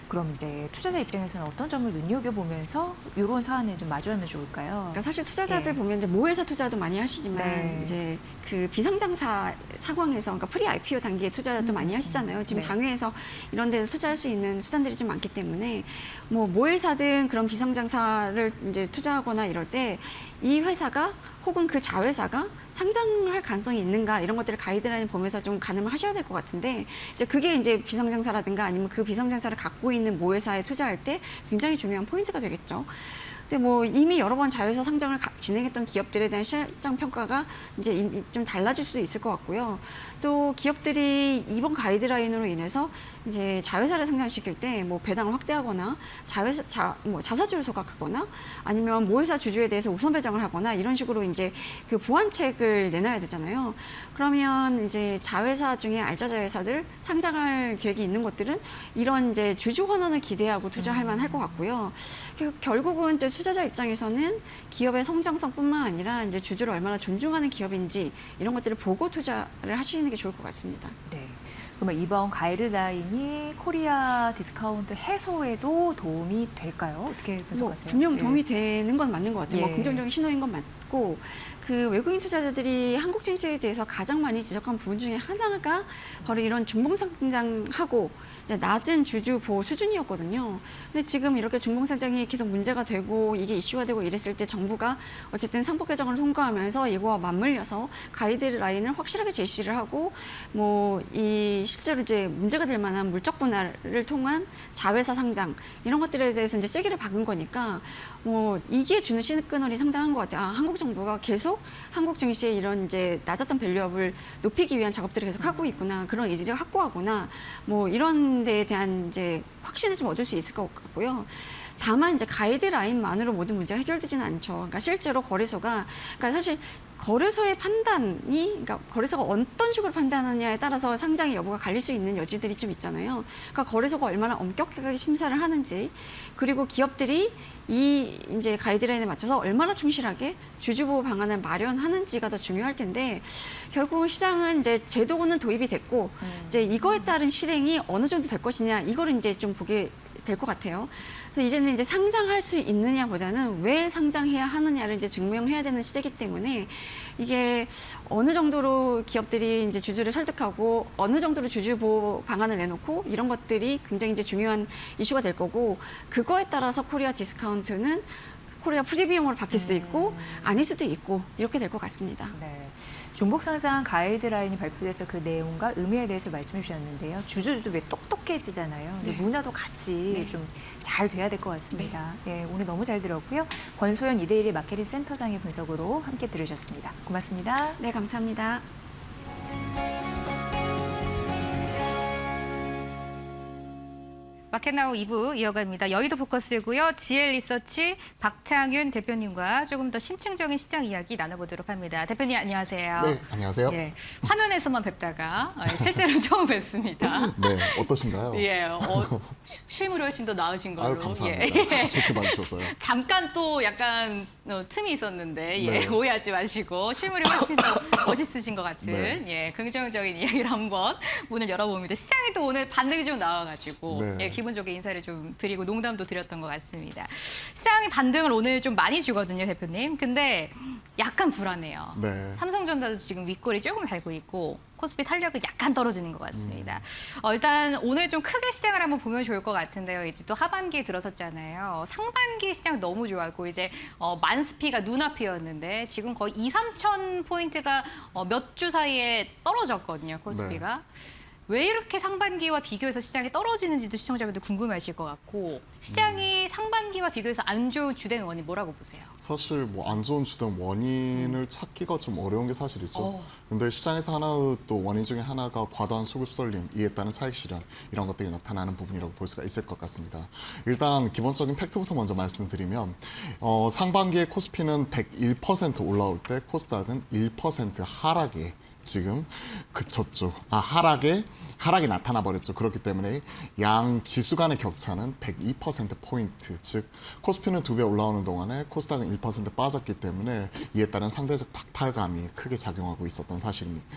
그럼 이제 투자자 입장에서는 어떤 점을 눈여겨보면서 이런 사안에 좀 마주하면 좋을까요?
그러니까 사실 투자자들
예.
보면 이제 모회사 투자도 많이 하시지만
네.
이제 그 비상장사 상황에서, 그러니까 프리 IPO 단계에 투자도 많이 하시잖아요. 지금
네.
장외에서 이런 데서 투자할 수 있는 수단들이 좀 많기 때문에, 뭐 모회사든 그런 비상장사를 이제 투자하거나 이럴 때 이 회사가 혹은 그 자회사가 상장할 가능성이 있는가, 이런 것들을 가이드라인 보면서 좀 가늠을 하셔야 될 것 같은데, 이제 그게 이제 비상장사라든가 아니면 그 비상장사를 갖고 있는 모회사에 투자할 때 굉장히 중요한 포인트가 되겠죠. 근데 뭐 이미 여러 번 자회사 상장을 진행했던 기업들에 대한 시장 평가가 이제 이미 좀 달라질 수도 있을 것 같고요. 또 기업들이 이번 가이드라인으로 인해서 이제 자회사를 상장시킬 때 뭐 배당을 확대하거나 자사주를 소각하거나 아니면 모회사 주주에 대해서 우선 배정을 하거나 이런 식으로 이제 그 보완책을 내놔야 되잖아요. 그러면 이제 자회사 중에 알짜 자회사들 상장할 계획이 있는 것들은 이런 이제 주주 환원을 기대하고 투자할 만할 것 같고요. 결국은 이제 투자자 입장에서는 기업의 성장성뿐만 아니라 이제 주주를 얼마나 존중하는 기업인지 이런 것들을 보고 투자를 하시는 게 좋을 것 같습니다.
네. 그러면 이번 가이드라인이 코리아 디스카운트 해소에도 도움이 될까요? 어떻게
뭐
분석하세요?
분명
예.
도움이 되는 건 맞는 것 같아요. 뭐
예.
긍정적인 신호인 건 맞고, 그 외국인 투자자들이 한국 증시에 대해서 가장 많이 지적한 부분 중에 하나가 바로 이런 중봉상장하고 낮은 주주 보호 수준이었거든요. 근데 지금 이렇게 중봉상장이 계속 문제가 되고 이게 이슈가 되고 이랬을 때 정부가 어쨌든 상법 개정을 통과하면서 이거와 맞물려서 가이드라인을 확실하게 제시를 하고, 뭐 이 실제로 이제 문제가 될 만한 물적 분할을 통한 자회사 상장 이런 것들에 대해서 이제 세기를 박은 거니까, 뭐 이게 주는 시그널이 상당한 것 같아요. 아, 한국 정부가 계속 한국 증시의 이런 이제 낮았던 밸류업을 높이기 위한 작업들을 계속 하고 있구나, 그런 의지가 확고하구나, 뭐 이런 데에 대한 이제 확신을 좀 얻을 수 있을 것 같고요. 다만 이제 가이드라인만으로 모든 문제가 해결되지는 않죠. 그러니까 실제로 거래소가, 그러니까 사실 거래소의 판단이, 그러니까 거래소가 어떤 식으로 판단하느냐에 따라서 상장의 여부가 갈릴 수 있는 여지들이 좀 있잖아요. 그러니까 거래소가 얼마나 엄격하게 심사를 하는지, 그리고 기업들이 이 이제 가이드라인에 맞춰서 얼마나 충실하게 주주보호 방안을 마련하는지가 더 중요할 텐데, 결국 시장은 이제 제도는 도입이 됐고 이제 이거에 따른 실행이 어느 정도 될 것이냐, 이거를 이제 좀 보게 될 것 같아요. 그래서 이제는 이제 상장할 수 있느냐보다는 왜 상장해야 하느냐를 이제 증명해야 되는 시대이기 때문에, 이게 어느 정도로 기업들이 이제 주주를 설득하고 어느 정도로 주주 보호 방안을 내놓고 이런 것들이 굉장히 이제 중요한 이슈가 될 거고, 그거에 따라서 코리아 디스카운트는 코리아 프리미엄으로 바뀔 수도 있고 아닐 수도 있고 이렇게 될 것 같습니다.
네. 중복 상장 가이드라인이 발표돼서 그 내용과 의미에 대해서 말씀해 주셨는데요. 주주들도 왜 똑똑해지잖아요. 근데
네.
문화도 같이
네.
좀 잘 돼야 될 것 같습니다. 예, 오늘 너무 잘 들었고요. 권소연 이데일리 마케팅 센터장의 분석으로 함께 들으셨습니다. 고맙습니다.
네, 감사합니다.
마켓나우 2부 이어갑니다. 여의도 포커스고요. GL 리서치 박창윤 대표님과 조금 더 심층적인 시장 이야기 나눠보도록 합니다. 대표님 안녕하세요.
네, 안녕하세요.
예, 화면에서만 뵙다가 실제로 처음 뵙습니다.
네, 어떠신가요?
예, 실물이 훨씬 더 나으신 걸로.
아유, 감사합니다.
예.
좋게 봐주셨어요.
잠깐 또 약간 틈이 있었는데 예,
네.
오해하지 마시고 실물이 훨씬 더 멋있으신 것 같은
네.
예, 긍정적인 이야기를 한번 문을 열어봅니다. 시장이 또 오늘 반등이 좀 나와가지고
네.
예, 기분 좋게 인사를 좀 드리고 농담도 드렸던 것 같습니다. 시장이 반등을 오늘 좀 많이 주거든요, 대표님. 근데 약간 불안해요.
네.
삼성전자도 지금 윗골이 조금 달고 있고 코스피 탄력이 약간 떨어지는 것 같습니다. 일단 오늘 좀 크게 시장을 한번 보면 좋을 것 같은데요. 이제 또 하반기에 들어섰잖아요. 상반기 시장 너무 좋았고 이제 만스피가 눈앞이었는데 지금 거의 2, 3천 포인트가 몇 주 사이에 떨어졌거든요. 코스피가. 왜 이렇게 상반기와 비교해서 시장이 떨어지는지도 시청자분들 궁금해하실 것 같고 시장이 상반기와 비교해서 안 좋은 주된 원인 뭐라고 보세요?
사실 뭐 안 좋은 주된 원인을 찾기가 좀 어려운 게 사실이죠. 근데 시장에서 하나의 또 원인 중에 하나가 과도한 수급 쏠림, 이에 따른 차익 실현 이런 것들이 나타나는 부분이라고 볼 수가 있을 것 같습니다. 일단 기본적인 팩트부터 먼저 말씀드리면 상반기에 코스피는 101% 올라올 때 코스닥은 1% 하락에 지금 그쳤죠. 하락이 나타나 버렸죠. 그렇기 때문에 양 지수 간의 격차는 102%포인트, 즉 코스피는 2배 올라오는 동안에 코스닥은 1% 빠졌기 때문에 이에 따른 상대적 박탈감이 크게 작용하고 있었던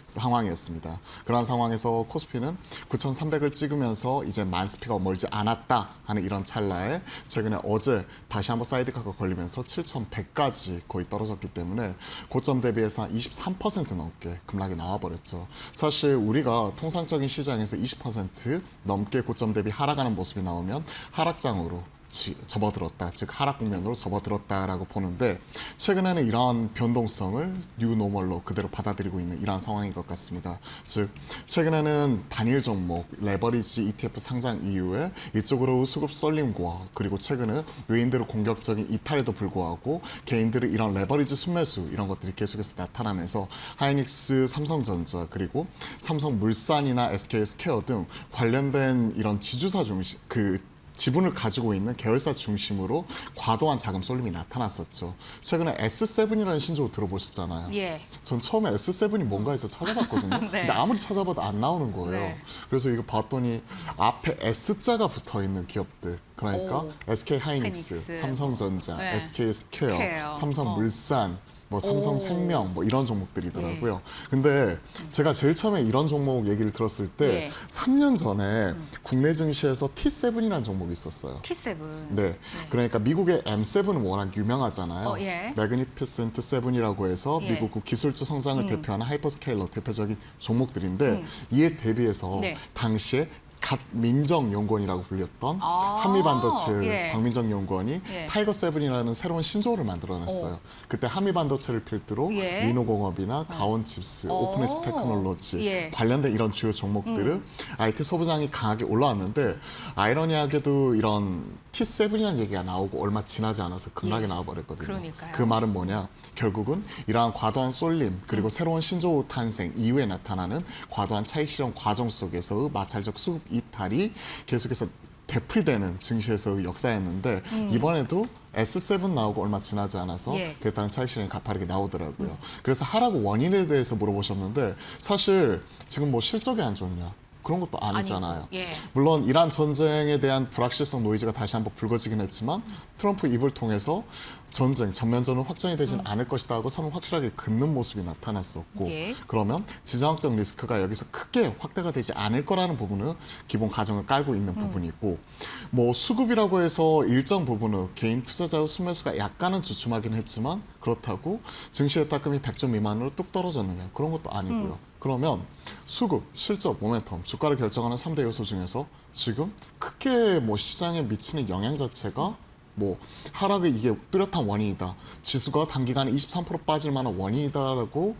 상황이었습니다. 그러한 상황에서 코스피는 9,300을 찍으면서 이제 만스피가 멀지 않았다 하는 이런 찰나에 최근에 어제 다시 한번 사이드카가 걸리면서 7,100까지 거의 떨어졌기 때문에 고점 대비해서 한 23% 넘게 급락이 나와버렸죠. 사실 우리가 통상적인 시장에서 20% 넘게 고점 대비 하락하는 모습이 나오면 하락장으로 접어들었다, 즉 하락 국면으로 접어들었다라고 보는데 최근에는 이러한 변동성을 뉴노멀로 그대로 받아들이고 있는 이러한 상황인 것 같습니다. 즉 최근에는 단일 종목 레버리지 ETF 상장 이후에 이쪽으로 수급 쏠림과 그리고 최근에 외인들의 공격적인 이탈에도 불구하고 개인들의 이런 레버리지 순매수 이런 것들이 계속해서 나타나면서 하이닉스, 삼성전자 그리고 삼성물산이나 SK스퀘어 등 관련된 이런 지주사 중심 지분을 가지고 있는 계열사 중심으로 과도한 자금 쏠림이 나타났었죠. 최근에 S7이라는 신조어 들어보셨잖아요.
예.
전 처음에 S7이 뭔가 해서 찾아봤거든요.
네.
근데 아무리 찾아봐도 안 나오는 거예요.
네.
그래서 이거 봤더니 앞에 S자가 붙어 있는 기업들. 그러니까
오.
SK 하이닉스,
하이닉스.
삼성전자,
네.
SK 스퀘어,
스퀘어.
삼성물산, 뭐 삼성생명 뭐 이런 종목들이더라고요.
네.
근데 제가 제일 처음에 이런 종목 얘기를 들었을 때
예.
3년 전에 국내 증시에서 T7이라는 종목이 있었어요.
T7.
네. 그러니까 미국의 M7은 워낙 유명하잖아요.
예.
매그니피센트 7이라고 해서
예.
미국 기술주 성장을 대표하는 하이퍼스케일러 대표적인 종목들인데 이에 대비해서
네.
당시에 갓 민정연구원이라고 불렸던
아,
한미반도체
예.
박민정연구원이
예.
타이거7이라는 새로운 신조어를 만들어냈어요. 그때 한미반도체를 필두로
예.
리노공업이나 가온칩스, 오픈엑스 테크놀로지
예.
관련된 이런 주요 종목들은 IT 소부장이 강하게 올라왔는데 아이러니하게도 이런 T7이라는 얘기가 나오고 얼마 지나지 않아서 급락이
예.
나와버렸거든요.
그러니까요.
그 말은 뭐냐? 결국은 이러한 과도한 쏠림 그리고 새로운 신조어 탄생 이후에 나타나는 과도한 차익 실현 과정 속에서의 마찰적 수급 이탈이 계속해서 되풀이되는 증시에서의 역사였는데 이번에도 S7 나오고 얼마 지나지 않아서
예.
그에 따른 차익 실현이 가파르게 나오더라고요. 그래서 하락 원인에 대해서 물어보셨는데 사실 지금 뭐 실적이 안 좋냐? 그런 것도 아니잖아요.
아니고, 예.
물론 이란 전쟁에 대한 불확실성 노이즈가 다시 한번 불거지긴 했지만 트럼프 입을 통해서 전쟁, 전면전은 확정이 되진 않을 것이다 하고 선을 확실하게 긋는 모습이 나타났었고
예.
그러면 지정학적 리스크가 여기서 크게 확대가 되지 않을 거라는 부분은 기본 가정을 깔고 있는 부분이고 뭐 수급이라고 해서 일정 부분은 개인 투자자의 순매수가 약간은 주춤하긴 했지만 그렇다고 증시의 따끔이 100점 미만으로 뚝 떨어졌느냐 그런 것도 아니고요. 그러면 수급, 실적, 모멘텀, 주가를 결정하는 3대 요소 중에서 지금 크게 뭐 시장에 미치는 영향 자체가 뭐 하락의 이게 뚜렷한 원인이다. 지수가 단기간에 23% 빠질 만한 원인이다라고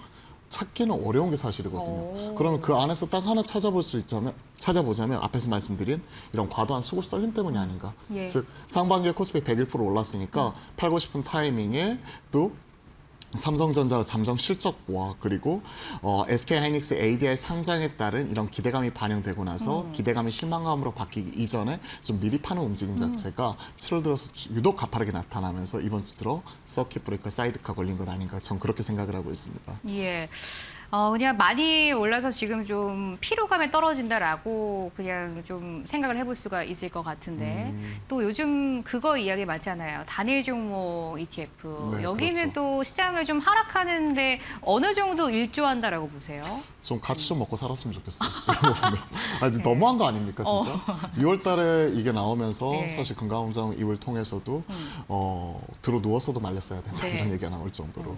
찾기는 어려운 게 사실이거든요. 그러면 그 안에서 딱 하나 찾아보자면 앞에서 말씀드린 이런 과도한 수급 썰림 때문이 아닌가.
예.
즉 상반기에 코스피 101% 올랐으니까 팔고 싶은 타이밍에 또 삼성전자 잠정 실적과 그리고 SK하이닉스 ADR 상장에 따른 이런 기대감이 반영되고 나서 기대감이 실망감으로 바뀌기 이전에 좀 미리 파는 움직임 자체가 7월 들어서 유독 가파르게 나타나면서 이번 주 들어 서킷 브레이커 사이드카 걸린 것 아닌가 전 그렇게 생각을 하고 있습니다.
예. 그냥 많이 올라서 지금 좀 피로감에 떨어진다라고 그냥 좀 생각을 해볼 수가 있을 것 같은데 또 요즘 그거 이야기 많잖아요. 단일 종목 ETF.
네,
여기는
그렇죠.
또 시장을 좀 하락하는데 어느 정도 일조한다라고 보세요?
좀 같이 좀 먹고 살았으면 좋겠어요. 이런 거 보면. 아니, 너무한 거 아닙니까, 진짜? 2월 달에 이게 나오면서
네.
사실 금강원장 입을 통해서도 들어 누워서도 말렸어야 된다
네.
이런 얘기가 나올 정도로.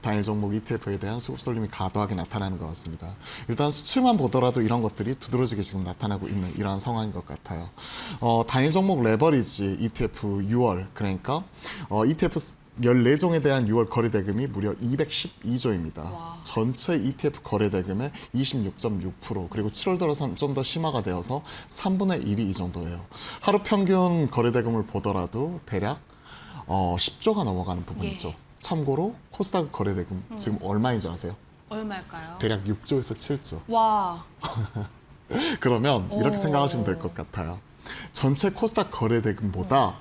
단일 종목 ETF에 대한 수급 쏠림이 과도하게 나타나는 것 같습니다. 일단 수치만 보더라도 이런 것들이 두드러지게 지금 나타나고 있는 이러한 상황인 것 같아요. 단일 종목 레버리지 ETF 6월 그러니까 ETF 14종에 대한 6월 거래대금이 무려 212조입니다. 전체 ETF 거래대금의 26.6% 그리고 7월 들어서는 좀 더 심화가 되어서 3분의 1이 이 정도예요. 하루 평균 거래대금을 보더라도 대략 10조가 넘어가는 부분이죠.
예.
참고로 코스닥 거래대금 지금 얼마인 줄 아세요?
얼마일까요?
대략 6조에서 7조.
와.
그러면 이렇게
오.
생각하시면 될 것 같아요. 전체 코스닥 거래대금보다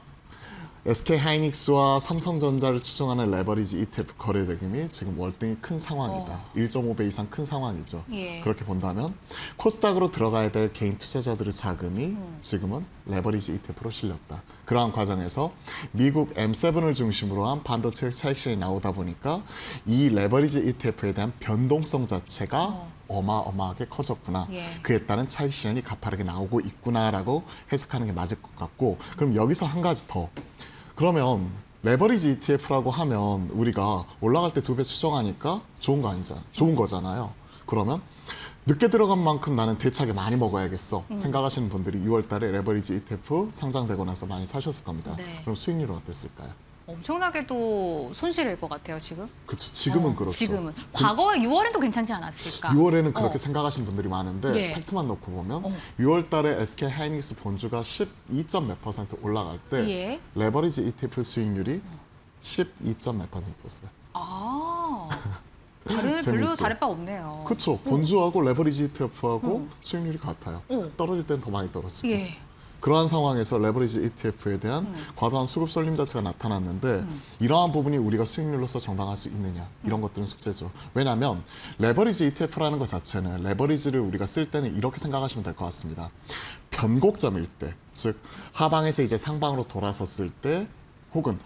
SK하이닉스와 삼성전자를 추종하는 레버리지 ETF 거래대금이 지금 월등히 큰 상황이다. 1.5배 이상 큰 상황이죠.
예.
그렇게 본다면 코스닥으로 들어가야 될 개인 투자자들의 자금이 지금은 레버리지 ETF로 실렸다. 그러한 과정에서 미국 M7을 중심으로 한 반도체 차익실이 나오다 보니까 이 레버리지 ETF에 대한 변동성 자체가 어마어마하게 커졌구나.
예.
그에 따른 차익 실현이 가파르게 나오고 있구나라고 해석하는 게 맞을 것 같고 그럼 여기서 한 가지 더. 그러면 레버리지 ETF라고 하면 우리가 올라갈 때 2배 추정하니까 좋은 거 아니잖아요. 좋은 거잖아요. 그러면 늦게 들어간 만큼 나는 대차게 많이 먹어야겠어 생각하시는 분들이 6월 달에 레버리지 ETF 상장되고 나서 많이 사셨을 겁니다.
네.
그럼 수익률은 어땠을까요?
엄청나게 또 손실일 것 같아요, 지금.
그렇죠. 지금은 그렇죠.
지금은. 과거 6월에도 괜찮지 않았을까?
6월에는 그렇게 생각하시는 분들이 많은데
예.
팩트만 놓고 보면 6월 달에 SK 하이닉스 본주가 12점 몇 % 올라갈 때
예.
레버리지 ETF 수익률이 12점 몇 %였어요.
아. 별로
재미있죠?
다를 바 없네요.
그렇죠. 본주하고 레버리지 ETF하고 수익률이 같아요. 떨어질 땐 더 많이 떨어지고.
예.
그러한 상황에서 레버리지 ETF에 대한 과도한 수급 쏠림 자체가 나타났는데 이러한 부분이 우리가 수익률로서 정당할 수 있느냐 이런 것들은 숙제죠. 왜냐하면 레버리지 ETF라는 것 자체는 레버리지를 우리가 쓸 때는 이렇게 생각하시면 될 것 같습니다. 변곡점일 때, 즉 하방에서 이제 상방으로 돌아섰을 때 혹은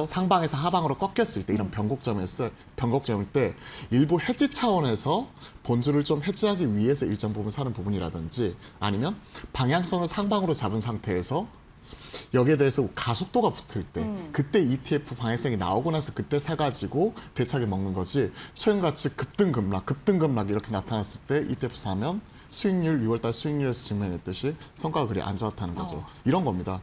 상방에서 하방으로 꺾였을 때 이런 변곡점일 때 일부 해지 차원에서 본주를 좀 해지하기 위해서 일정 부분 사는 부분이라든지 아니면 방향성을 상방으로 잡은 상태에서 여기에 대해서 가속도가 붙을 때 그때 ETF 방향성이 나오고 나서 그때 사가지고 대차게 먹는 거지 최근같이 급등급락 이렇게 나타났을 때 ETF 사면 수익률 6월달 수익률에서 증명했듯이 성과가 그리 안 좋았다는 거죠. 이런 겁니다.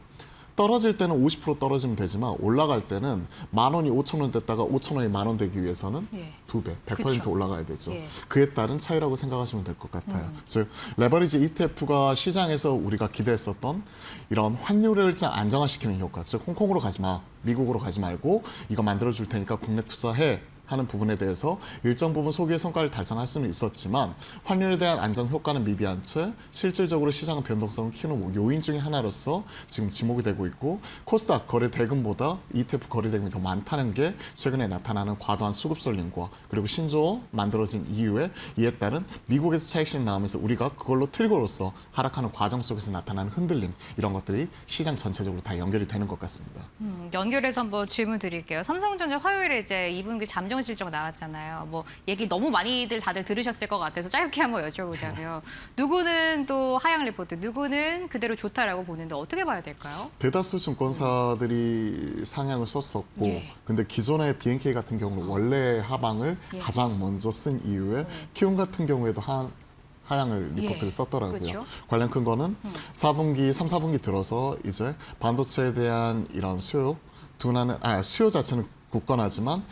떨어질 때는 50% 떨어지면 되지만 올라갈 때는 10,000원이 5,000원 됐다가 5,000원이 10,000원 되기 위해서는
예.
2배, 100%
그쵸.
올라가야 되죠.
예.
그에 따른 차이라고 생각하시면 될 것 같아요. 즉 레버리지 ETF가 시장에서 우리가 기대했었던 이런 환율을 좀 안정화시키는 효과, 즉 홍콩으로 가지 마, 미국으로 가지 말고 이거 만들어줄 테니까 국내 투자해. 하는 부분에 대해서 일정 부분 소기의 성과를 달성할 수는 있었지만 환율에 대한 안정 효과는 미비한 채 실질적으로 시장 변동성을 키우는 요인 중에 하나로서 지금 지목이 되고 있고 코스닥 거래 대금보다 ETF 거래 대금이 더 많다는 게 최근에 나타나는 과도한 수급 쏠림과 그리고 신조어 만들어진 이후에 이에 따른 미국에서 차익실이 나오면서 우리가 그걸로 트리거로서 하락하는 과정 속에서 나타나는 흔들림 이런 것들이 시장 전체적으로 다 연결이 되는 것 같습니다.
연결해서 한번 질문 드릴게요. 삼성전자 화요일에 이제 2분기 잠정 실적 나왔잖아요. 뭐 얘기 너무 많이들 다들 들으셨을 것 같아서 짧게 한번 여쭤보자면 누구는 또 하향 리포트, 누구는 그대로 좋다라고 보는데 어떻게 봐야 될까요?
대다수 증권사들이 상향을 썼었고
예.
근데 기존의 BNK 같은 경우는 원래 하방을
예.
가장 먼저 쓴 이후에 키움 같은 경우에도 하향을 리포트를
예,
썼더라고요.
그렇죠.
관련 큰 거는 4분기, 3, 4분기 들어서 이제 반도체에 대한 이런 수요 수요 자체는 굳건하지만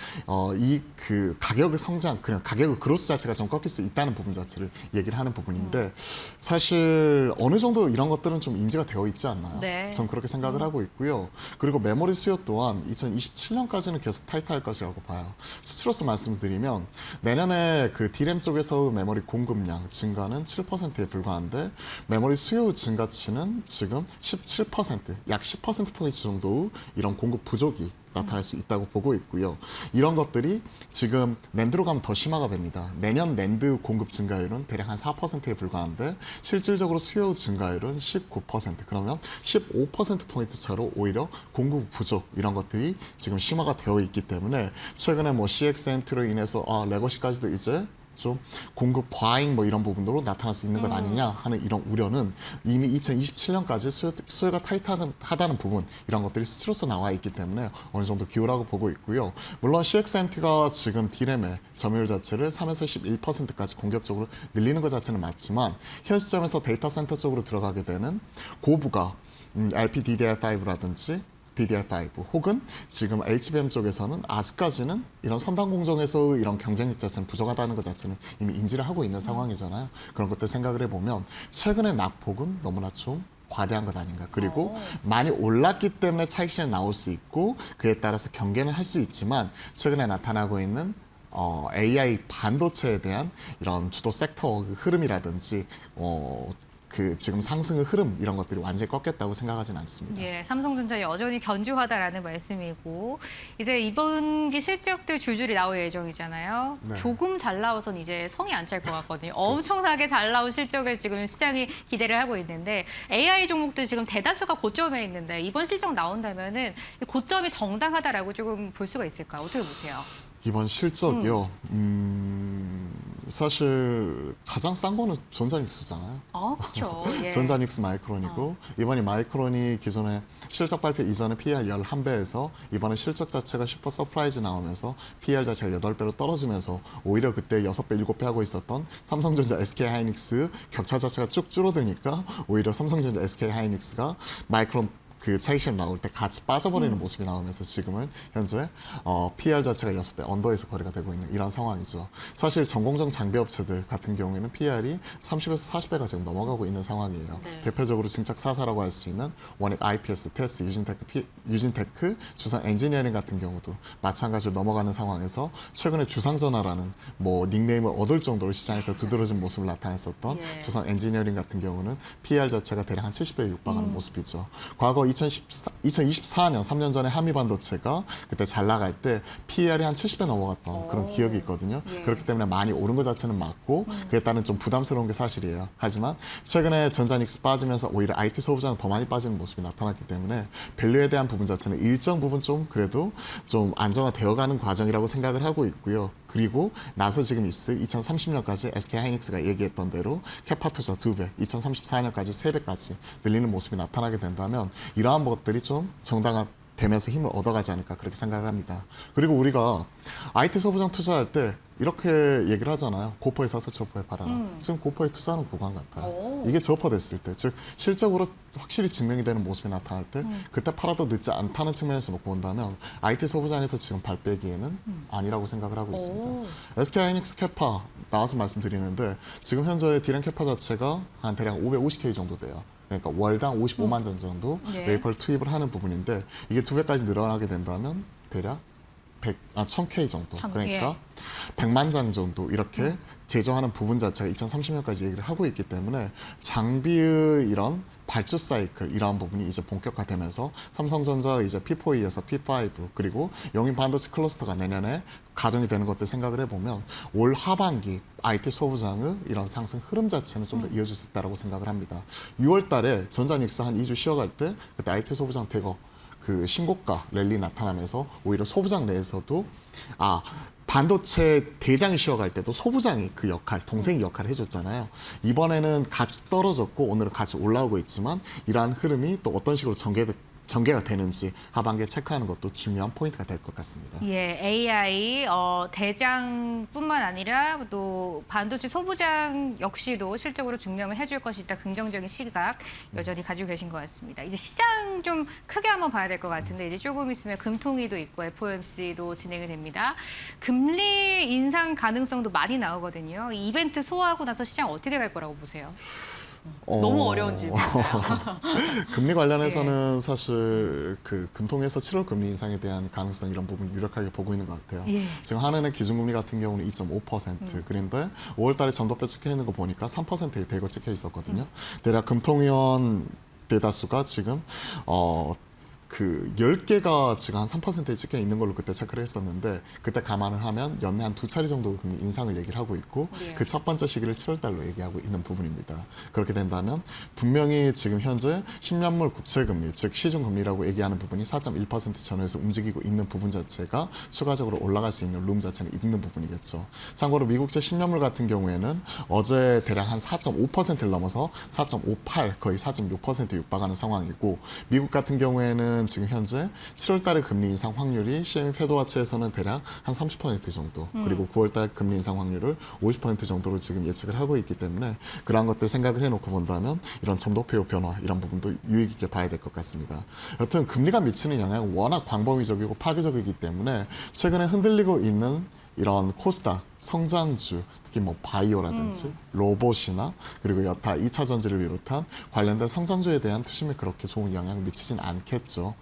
이 그 가격의 성장, 그냥 가격의 그로스 자체가 좀 꺾일 수 있다는 부분 자체를 얘기를 하는 부분인데 사실 어느 정도 이런 것들은 좀 인지가 되어 있지 않나요?
네.
전 그렇게 생각을 하고 있고요. 그리고 메모리 수요 또한 2027년까지는 계속 타이트할 것이라고 봐요. 수치로서 말씀드리면 내년에 그 D램 쪽에서 메모리 공급량 증가는 7%에 불과한데 메모리 수요 증가치는 지금 17%, 약 10%포인트 정도 이런 공급 부족이 나타날 수 있다고 보고 있고요. 이런 것들이 지금 낸드로 가면 더 심화가 됩니다. 내년 낸드 공급 증가율은 대략 한 4%에 불과한데 실질적으로 수요 증가율은 19%. 그러면 15%포인트 차로 오히려 공급 부족 이런 것들이 지금 심화가 되어 있기 때문에 최근에 뭐 CXNT로 인해서 레거시까지도 이제 좀 공급 과잉 뭐 이런 부분으로 나타날 수 있는 것 아니냐 하는 이런 우려는 이미 2027년까지 수요가 타이트하다는 부분 이런 것들이 수치로서 나와 있기 때문에 어느 정도 기울라고 보고 있고요. 물론 CXNT가 지금 D램의 점유율 자체를 3에서 11%까지 공격적으로 늘리는 것 자체는 맞지만 현 시점에서 데이터 센터 쪽으로 들어가게 되는 고부가 LPDDR5라든지 DDR5 혹은 지금 HBM 쪽에서는 아직까지는 이런 선단 공정에서 이런 경쟁력 자체는 부족하다는 것 자체는 이미 인지를 하고 있는 상황이잖아요. 그런 것들 생각을 해보면 최근의 낙폭은 너무나 좀 과대한 것 아닌가. 그리고 많이 올랐기 때문에 차익 실현이 나올 수 있고 그에 따라서 경계는 할 수 있지만 최근에 나타나고 있는 AI 반도체에 대한 이런 주도 섹터 흐름이라든지 그 지금 상승의 흐름 이런 것들이 완전히 꺾였다고 생각하지는 않습니다.
예, 삼성전자 여전히 견조하다라는 말씀이고 이제 이번기 실적들 줄줄이 나올 예정이잖아요.
네.
조금 잘 나와선 이제 성이 안 찰 것 같거든요. 엄청나게 잘 나온 실적을 지금 시장이 기대를 하고 있는데 AI 종목도 지금 대다수가 고점에 있는데 이번 실적 나온다면은 고점이 정당하다라고 조금 볼 수가 있을까요? 어떻게 보세요?
이번 실적이요. 사실 가장 싼 거는 전자닉스잖아요.
그렇죠. 예.
전자닉스 마이크론이고 이번에 마이크론이 기존에 실적 발표 이전에 PR 11배에서 이번에 실적 자체가 슈퍼 서프라이즈 나오면서 PR 자체가 8배로 떨어지면서 오히려 그때 6배, 7배 하고 있었던 삼성전자, SK하이닉스 격차 자체가 쭉 줄어드니까 오히려 삼성전자, SK하이닉스가 마이크론 그 차익 실현 나올 때 같이 빠져버리는 모습이 나오면서 지금은 현재 PR 자체가 6배 언더에서 거래가 되고 있는 이런 상황이죠. 사실 전공정 장비 업체들 같은 경우에는 PR이 30에서 40배가 지금 넘어가고 있는 상황이에요.
네.
대표적으로 증착 4사라고 할 수 있는 원익 IPS, 테스, 유진테크, 주상 엔지니어링 같은 경우도 마찬가지로 넘어가는 상황에서 최근에 주상전화라는 뭐 닉네임을 얻을 정도로 시장에서 두드러진 모습을 나타냈었던
예.
주상 엔지니어링 같은 경우는 PR 자체가 대략 한 70배에 육박하는 모습이죠. 과거 2024년 3년 전에 한미반도체가 그때 잘 나갈 때 PR이 한 70배 넘어갔던 그런 기억이 있거든요.
예.
그렇기 때문에 많이 오른 것 자체는 맞고 그에 따른 좀 부담스러운 게 사실이에요. 하지만 최근에 전자닉스 빠지면서 오히려 IT 소부장은 더 많이 빠지는 모습이 나타났기 때문에 밸류에 대한 부분 자체는 일정 부분 좀 그래도 좀 안정화되어가는 과정이라고 생각을 하고 있고요. 그리고 나서 지금 있을 2030년까지 SK하이닉스가 얘기했던 대로 캐파 투자 2배, 2034년까지 3배까지 늘리는 모습이 나타나게 된다면 이러한 것들이 좀 정당화되면서 힘을 얻어가지 않을까 그렇게 생각을 합니다. 그리고 우리가 IT 소부장 투자할 때 이렇게 얘기를 하잖아요. 고퍼에 사서 저퍼에 팔아라. 지금 고퍼에 투자하는 구간 같아요. 이게 저퍼됐을 때, 즉 실적으로 확실히 증명이 되는 모습이 나타날 때 그때 팔아도 늦지 않다는 측면에서 놓고 본다면 IT 소부장에서 지금 발 빼기에는 아니라고 생각을 하고 있습니다. SK하이닉스 캐파 나와서 말씀드리는데 지금 현재 D램 캐파 자체가 한 대략 550K 정도 돼요. 그러니까 월당 55만 전 정도
네.
웨이퍼를 투입을 하는 부분인데 이게 2배까지 늘어나게 된다면 대략 1000K 정도. 그러니까 100만 장 정도 이렇게 제조하는 부분 자체가 2030년까지 얘기를 하고 있기 때문에 장비의 이런 발주 사이클 이러한 부분이 이제 본격화되면서 삼성전자 이제 P4에서 P5 그리고 영인 반도체 클러스터가 내년에 가동이 되는 것들 생각을 해보면 올 하반기 IT 소부장의 이런 상승 흐름 자체는 좀 더 이어질 수 있다고 생각을 합니다. 6월 달에 전자닉스 한 2주 쉬어갈 때 그때 IT 소부장 대거 그 신고가 랠리 나타나면서 오히려 소부장 내에서도 반도체 대장이 쉬어갈 때도 소부장이 그 역할, 동생이 역할을 해줬잖아요. 이번에는 같이 떨어졌고 오늘은 같이 올라오고 있지만 이러한 흐름이 또 어떤 식으로 전개될 전개가 되는지 하반기에 체크하는 것도 중요한 포인트가 될 것 같습니다.
예, AI 대장뿐만 아니라 또 반도체 소부장 역시도 실적으로 증명을 해줄 것이다. 긍정적인 시각 여전히 가지고 계신 것 같습니다. 이제 시장 좀 크게 한번 봐야 될 것 같은데 이제 조금 있으면 금통위도 있고 FOMC도 진행이 됩니다. 금리 인상 가능성도 많이 나오거든요. 이 이벤트 소화하고 나서 시장 어떻게 갈 거라고 보세요? 너무 어려운 질문이에요.
금리 관련해서는 사실 그 금통위에서 7월 금리 인상에 대한 가능성 이런 부분 유력하게 보고 있는 것 같아요.
예.
지금 한은의 기준금리 같은 경우는 2.5%. 그런데 5월달에 전도표 찍혀 있는 거 보니까 3%에 대거 찍혀 있었거든요. 대략 금통위원 대다수가 지금 그 10개가 지금 한 3%에 찍혀 있는 걸로 그때 체크를 했었는데 그때 감안을 하면 연내 한 2차례 정도 금리 인상을 얘기를 하고 있고
네.
그 첫 번째 시기를 7월 달로 얘기하고 있는 부분입니다. 그렇게 된다면 분명히 지금 현재 10년물 국채 금리 즉 시중 금리라고 얘기하는 부분이 4.1% 전후에서 움직이고 있는 부분 자체가 추가적으로 올라갈 수 있는 룸 자체는 있는 부분이겠죠. 참고로 미국채 10년물 같은 경우에는 어제 대략 한 4.5%를 넘어서 4.58 거의 4.6% 육박하는 상황이고 미국 같은 경우에는 지금 현재 7월 달에 금리 인상 확률이 CME 패드와치에서는 대략 한 30% 정도 그리고 9월 달 금리 인상 확률을 50% 정도로 지금 예측을 하고 있기 때문에 그러한 것들 생각을 해놓고 본다면 이런 점도표 변화 이런 부분도 유의 깊게 봐야 될 것 같습니다. 여튼 금리가 미치는 영향은 워낙 광범위적이고 파괴적이기 때문에 최근에 흔들리고 있는 이런 코스닥, 성장주, 특히 뭐 바이오라든지 로봇이나 그리고 여타 2차 전지를 비롯한 관련된 성장주에 대한 투심에 그렇게 좋은 영향을 미치진 않겠죠.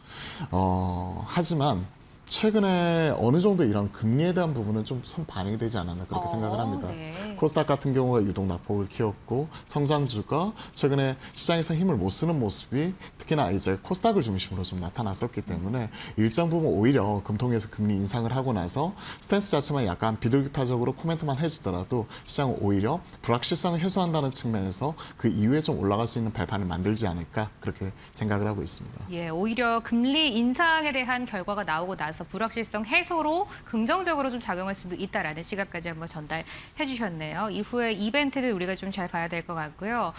하지만 최근에 어느 정도 이런 금리에 대한 부분은 좀 반영이 되지 않았나 그렇게 생각을 합니다.
네.
코스닥 같은 경우가 유독 낙폭을 키웠고 성장주가 최근에 시장에서 힘을 못 쓰는 모습이 특히나 이제 코스닥을 중심으로 좀 나타났었기 때문에 일정 부분 오히려 금통위에서 금리 인상을 하고 나서 스탠스 자체만 약간 비둘기파적으로 코멘트만 해주더라도 시장은 오히려 불확실성을 해소한다는 측면에서 그 이후에 좀 올라갈 수 있는 발판을 만들지 않을까 그렇게 생각을 하고 있습니다.
예, 오히려 금리 인상에 대한 결과가 나오고 나서 불확실성 해소로 긍정적으로 좀 작용할 수도 있다라는 시각까지 한번 전달해 주셨네요. 이후에 이벤트를 우리가 좀 잘 봐야 될 것 같고요.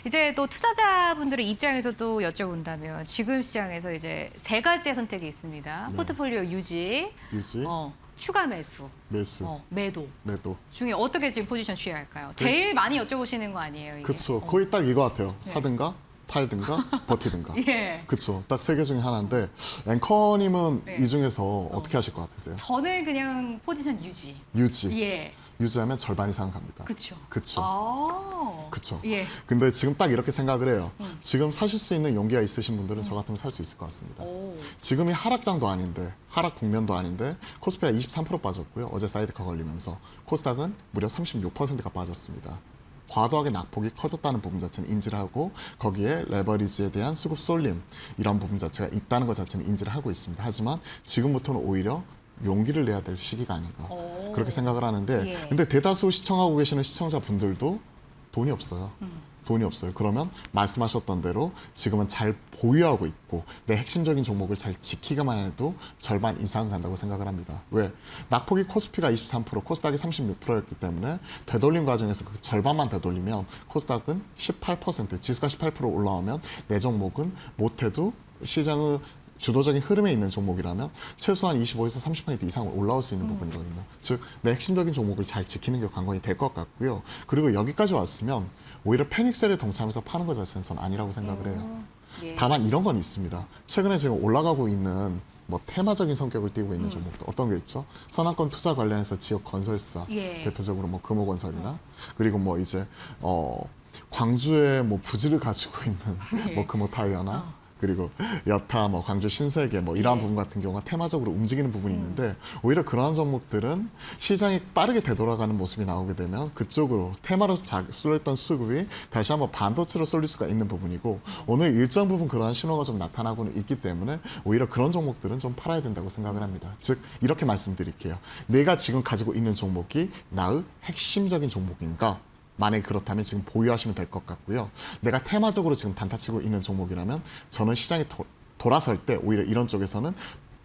이제 또 투자자분들의 입장에서도 여쭤본다면 지금 시장에서 이제 세 가지의 선택이 있습니다.
네.
포트폴리오 유지,
유지,
추가 매수,
매수,
매도
매도.
중에 어떻게 지금 포지션 취해야 할까요? 제일 많이 여쭤보시는 거 아니에요? 이게?
그렇죠. 거의 딱 이거 같아요. 사든가 팔든가 버티든가.
예.
그렇죠. 딱 세 개 중에 하나인데 앵커님은
네.
이 중에서 어떻게 하실 것 같으세요?
저는 그냥 포지션 유지.
유지.
예.
유지하면 절반 이상 갑니다.
그렇죠.
그쵸.
아.
그쵸.
예.
근데 지금 딱 이렇게 생각을 해요. 지금 사실 수 있는 용기가 있으신 분들은 저 같으면 살 수 있을 것 같습니다.
오.
지금이 하락장도 아닌데 하락 국면도 아닌데 코스피가 23% 빠졌고요. 어제 사이드카 걸리면서 코스닥은 무려 36%가 빠졌습니다. 과도하게 낙폭이 커졌다는 부분 자체는 인지를 하고 거기에 레버리지에 대한 수급 쏠림 이런 부분 자체가 있다는 것 자체는 인지를 하고 있습니다. 하지만 지금부터는 오히려 용기를 내야 될 시기가 아닌가
오.
그렇게 생각을 하는데
예.
근데 대다수 시청하고 계시는 시청자분들도 돈이 없어요. 돈이 없어요. 그러면 말씀하셨던 대로 지금은 잘 보유하고 있고 내 핵심적인 종목을 잘 지키기만 해도 절반 이상 간다고 생각을 합니다. 왜? 낙폭이 코스피가 23%, 코스닥이 36%였기 때문에 되돌림 과정에서 그 절반만 되돌리면 코스닥은 18%, 지수가 18% 올라오면 내 종목은 못해도 시장의 주도적인 흐름에 있는 종목이라면 최소한 25에서 30% 이상 올라올 수 있는 부분이거든요. 즉, 내 핵심적인 종목을 잘 지키는 게 관건이 될 것 같고요. 그리고 여기까지 왔으면 오히려 패닉셀에 동참해서 파는 것 자체는 전 아니라고 생각을 해요.
예.
다만 이런 건 있습니다. 최근에 지금 올라가고 있는 뭐 테마적인 성격을 띠고 있는 종목들 어떤 게 있죠? 선화권 투자 관련해서 지역 건설사
예.
대표적으로 뭐 금호건설이나 그리고 뭐 이제 광주에 뭐 부지를 가지고 있는 뭐 금호타이어나 그리고 여타 뭐 광주 신세계 뭐 이러한 부분 같은 경우가 테마적으로 움직이는 부분이 있는데 오히려 그러한 종목들은 시장이 빠르게 되돌아가는 모습이 나오게 되면 그쪽으로 테마로 쏠렸던 수급이 다시 한번 반도체로 쏠릴 수가 있는 부분이고 오늘 일정 부분 그러한 신호가 좀 나타나고는 있기 때문에 오히려 그런 종목들은 좀 팔아야 된다고 생각을 합니다. 즉 이렇게 말씀드릴게요. 내가 지금 가지고 있는 종목이 나의 핵심적인 종목인가? 만약에 그렇다면 지금 보유하시면 될 것 같고요. 내가 테마적으로 지금 단타치고 있는 종목이라면 저는 시장이 돌아설 때 오히려 이런 쪽에서는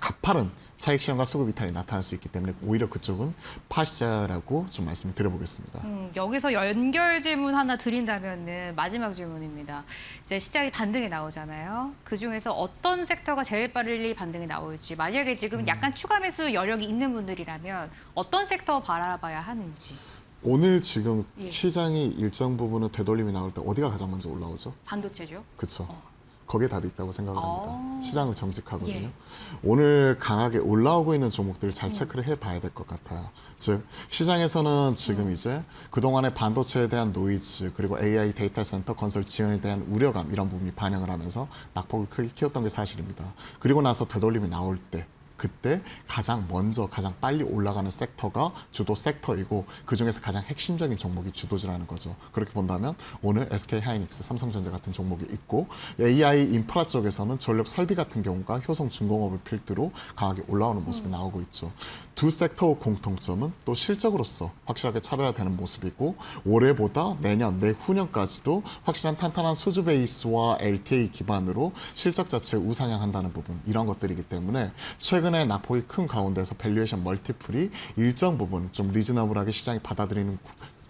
가파른 차익 실현과 수급 이탈이 나타날 수 있기 때문에 오히려 그쪽은 파시자라고 좀 말씀을 드려보겠습니다.
여기서 연결 질문 하나 드린다면은 마지막 질문입니다. 이제 시장이 반등이 나오잖아요. 그 중에서 어떤 섹터가 제일 빨리 반등이 나올지, 만약에 지금 약간 추가 매수 여력이 있는 분들이라면 어떤 섹터 바라봐야 하는지.
오늘 지금
예.
시장이 일정 부분은 되돌림이 나올 때 어디가 가장 먼저 올라오죠?
반도체죠.
그렇죠. 거기에 답이 있다고 생각을 합니다. 시장은 정직하거든요.
예.
오늘 강하게 올라오고 있는 종목들을 잘 체크를 해봐야 될 것 같아요. 즉 시장에서는 지금 이제 그동안의 반도체에 대한 노이즈 그리고 AI 데이터 센터 건설 지원에 대한 우려감 이런 부분이 반영을 하면서 낙폭을 크게 키웠던 게 사실입니다. 그리고 나서 되돌림이 나올 때 그때 가장 먼저 가장 빨리 올라가는 섹터가 주도 섹터이고 그중에서 가장 핵심적인 종목이 주도주라는 거죠. 그렇게 본다면 오늘 SK하이닉스, 삼성전자 같은 종목이 있고 AI 인프라 쪽에서는 전력 설비 같은 경우가 효성중공업을 필두로 강하게 올라오는 모습이 나오고 있죠. 두 섹터의 공통점은 또 실적으로서 확실하게 차별화되는 모습이고 올해보다 내년, 내후년까지도 확실한 탄탄한 수주 베이스와 LTA 기반으로 실적 자체를 우상향한다는 부분 이런 것들이기 때문에 최근에 낙폭이 큰 가운데서 밸류에이션 멀티플이 일정 부분 좀 리즈너블하게 시장이 받아들이는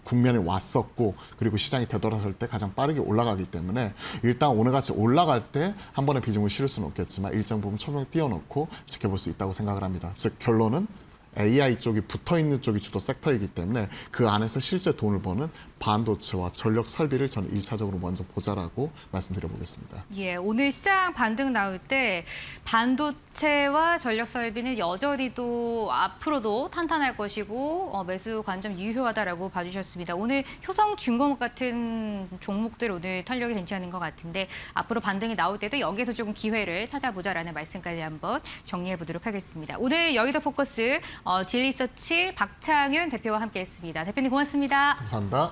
국면에 왔었고 그리고 시장이 되돌아설 때 가장 빠르게 올라가기 때문에 일단 오늘같이 올라갈 때 한 번에 비중을 실을 수는 없겠지만 일정 부분 초명 띄워놓고 지켜볼 수 있다고 생각을 합니다. 즉 결론은 AI 쪽이 붙어있는 쪽이 주도 섹터이기 때문에 그 안에서 실제 돈을 버는 반도체와 전력 설비를 저는 1차적으로 먼저 보자라고 말씀드려보겠습니다.
예, 오늘 시장 반등 나올 때 반도체와 전력 설비는 여전히도 앞으로도 탄탄할 것이고 매수 관점 유효하다라고 봐주셨습니다. 오늘 효성중공업 같은 종목들 오늘 탄력이 괜찮은 것 같은데 앞으로 반등이 나올 때도 여기서 조금 기회를 찾아보자라는 말씀까지 한번 정리해 보도록 하겠습니다. 오늘 여의도 포커스 딜리서치 박창윤 대표와 함께했습니다. 대표님 고맙습니다.
감사합니다.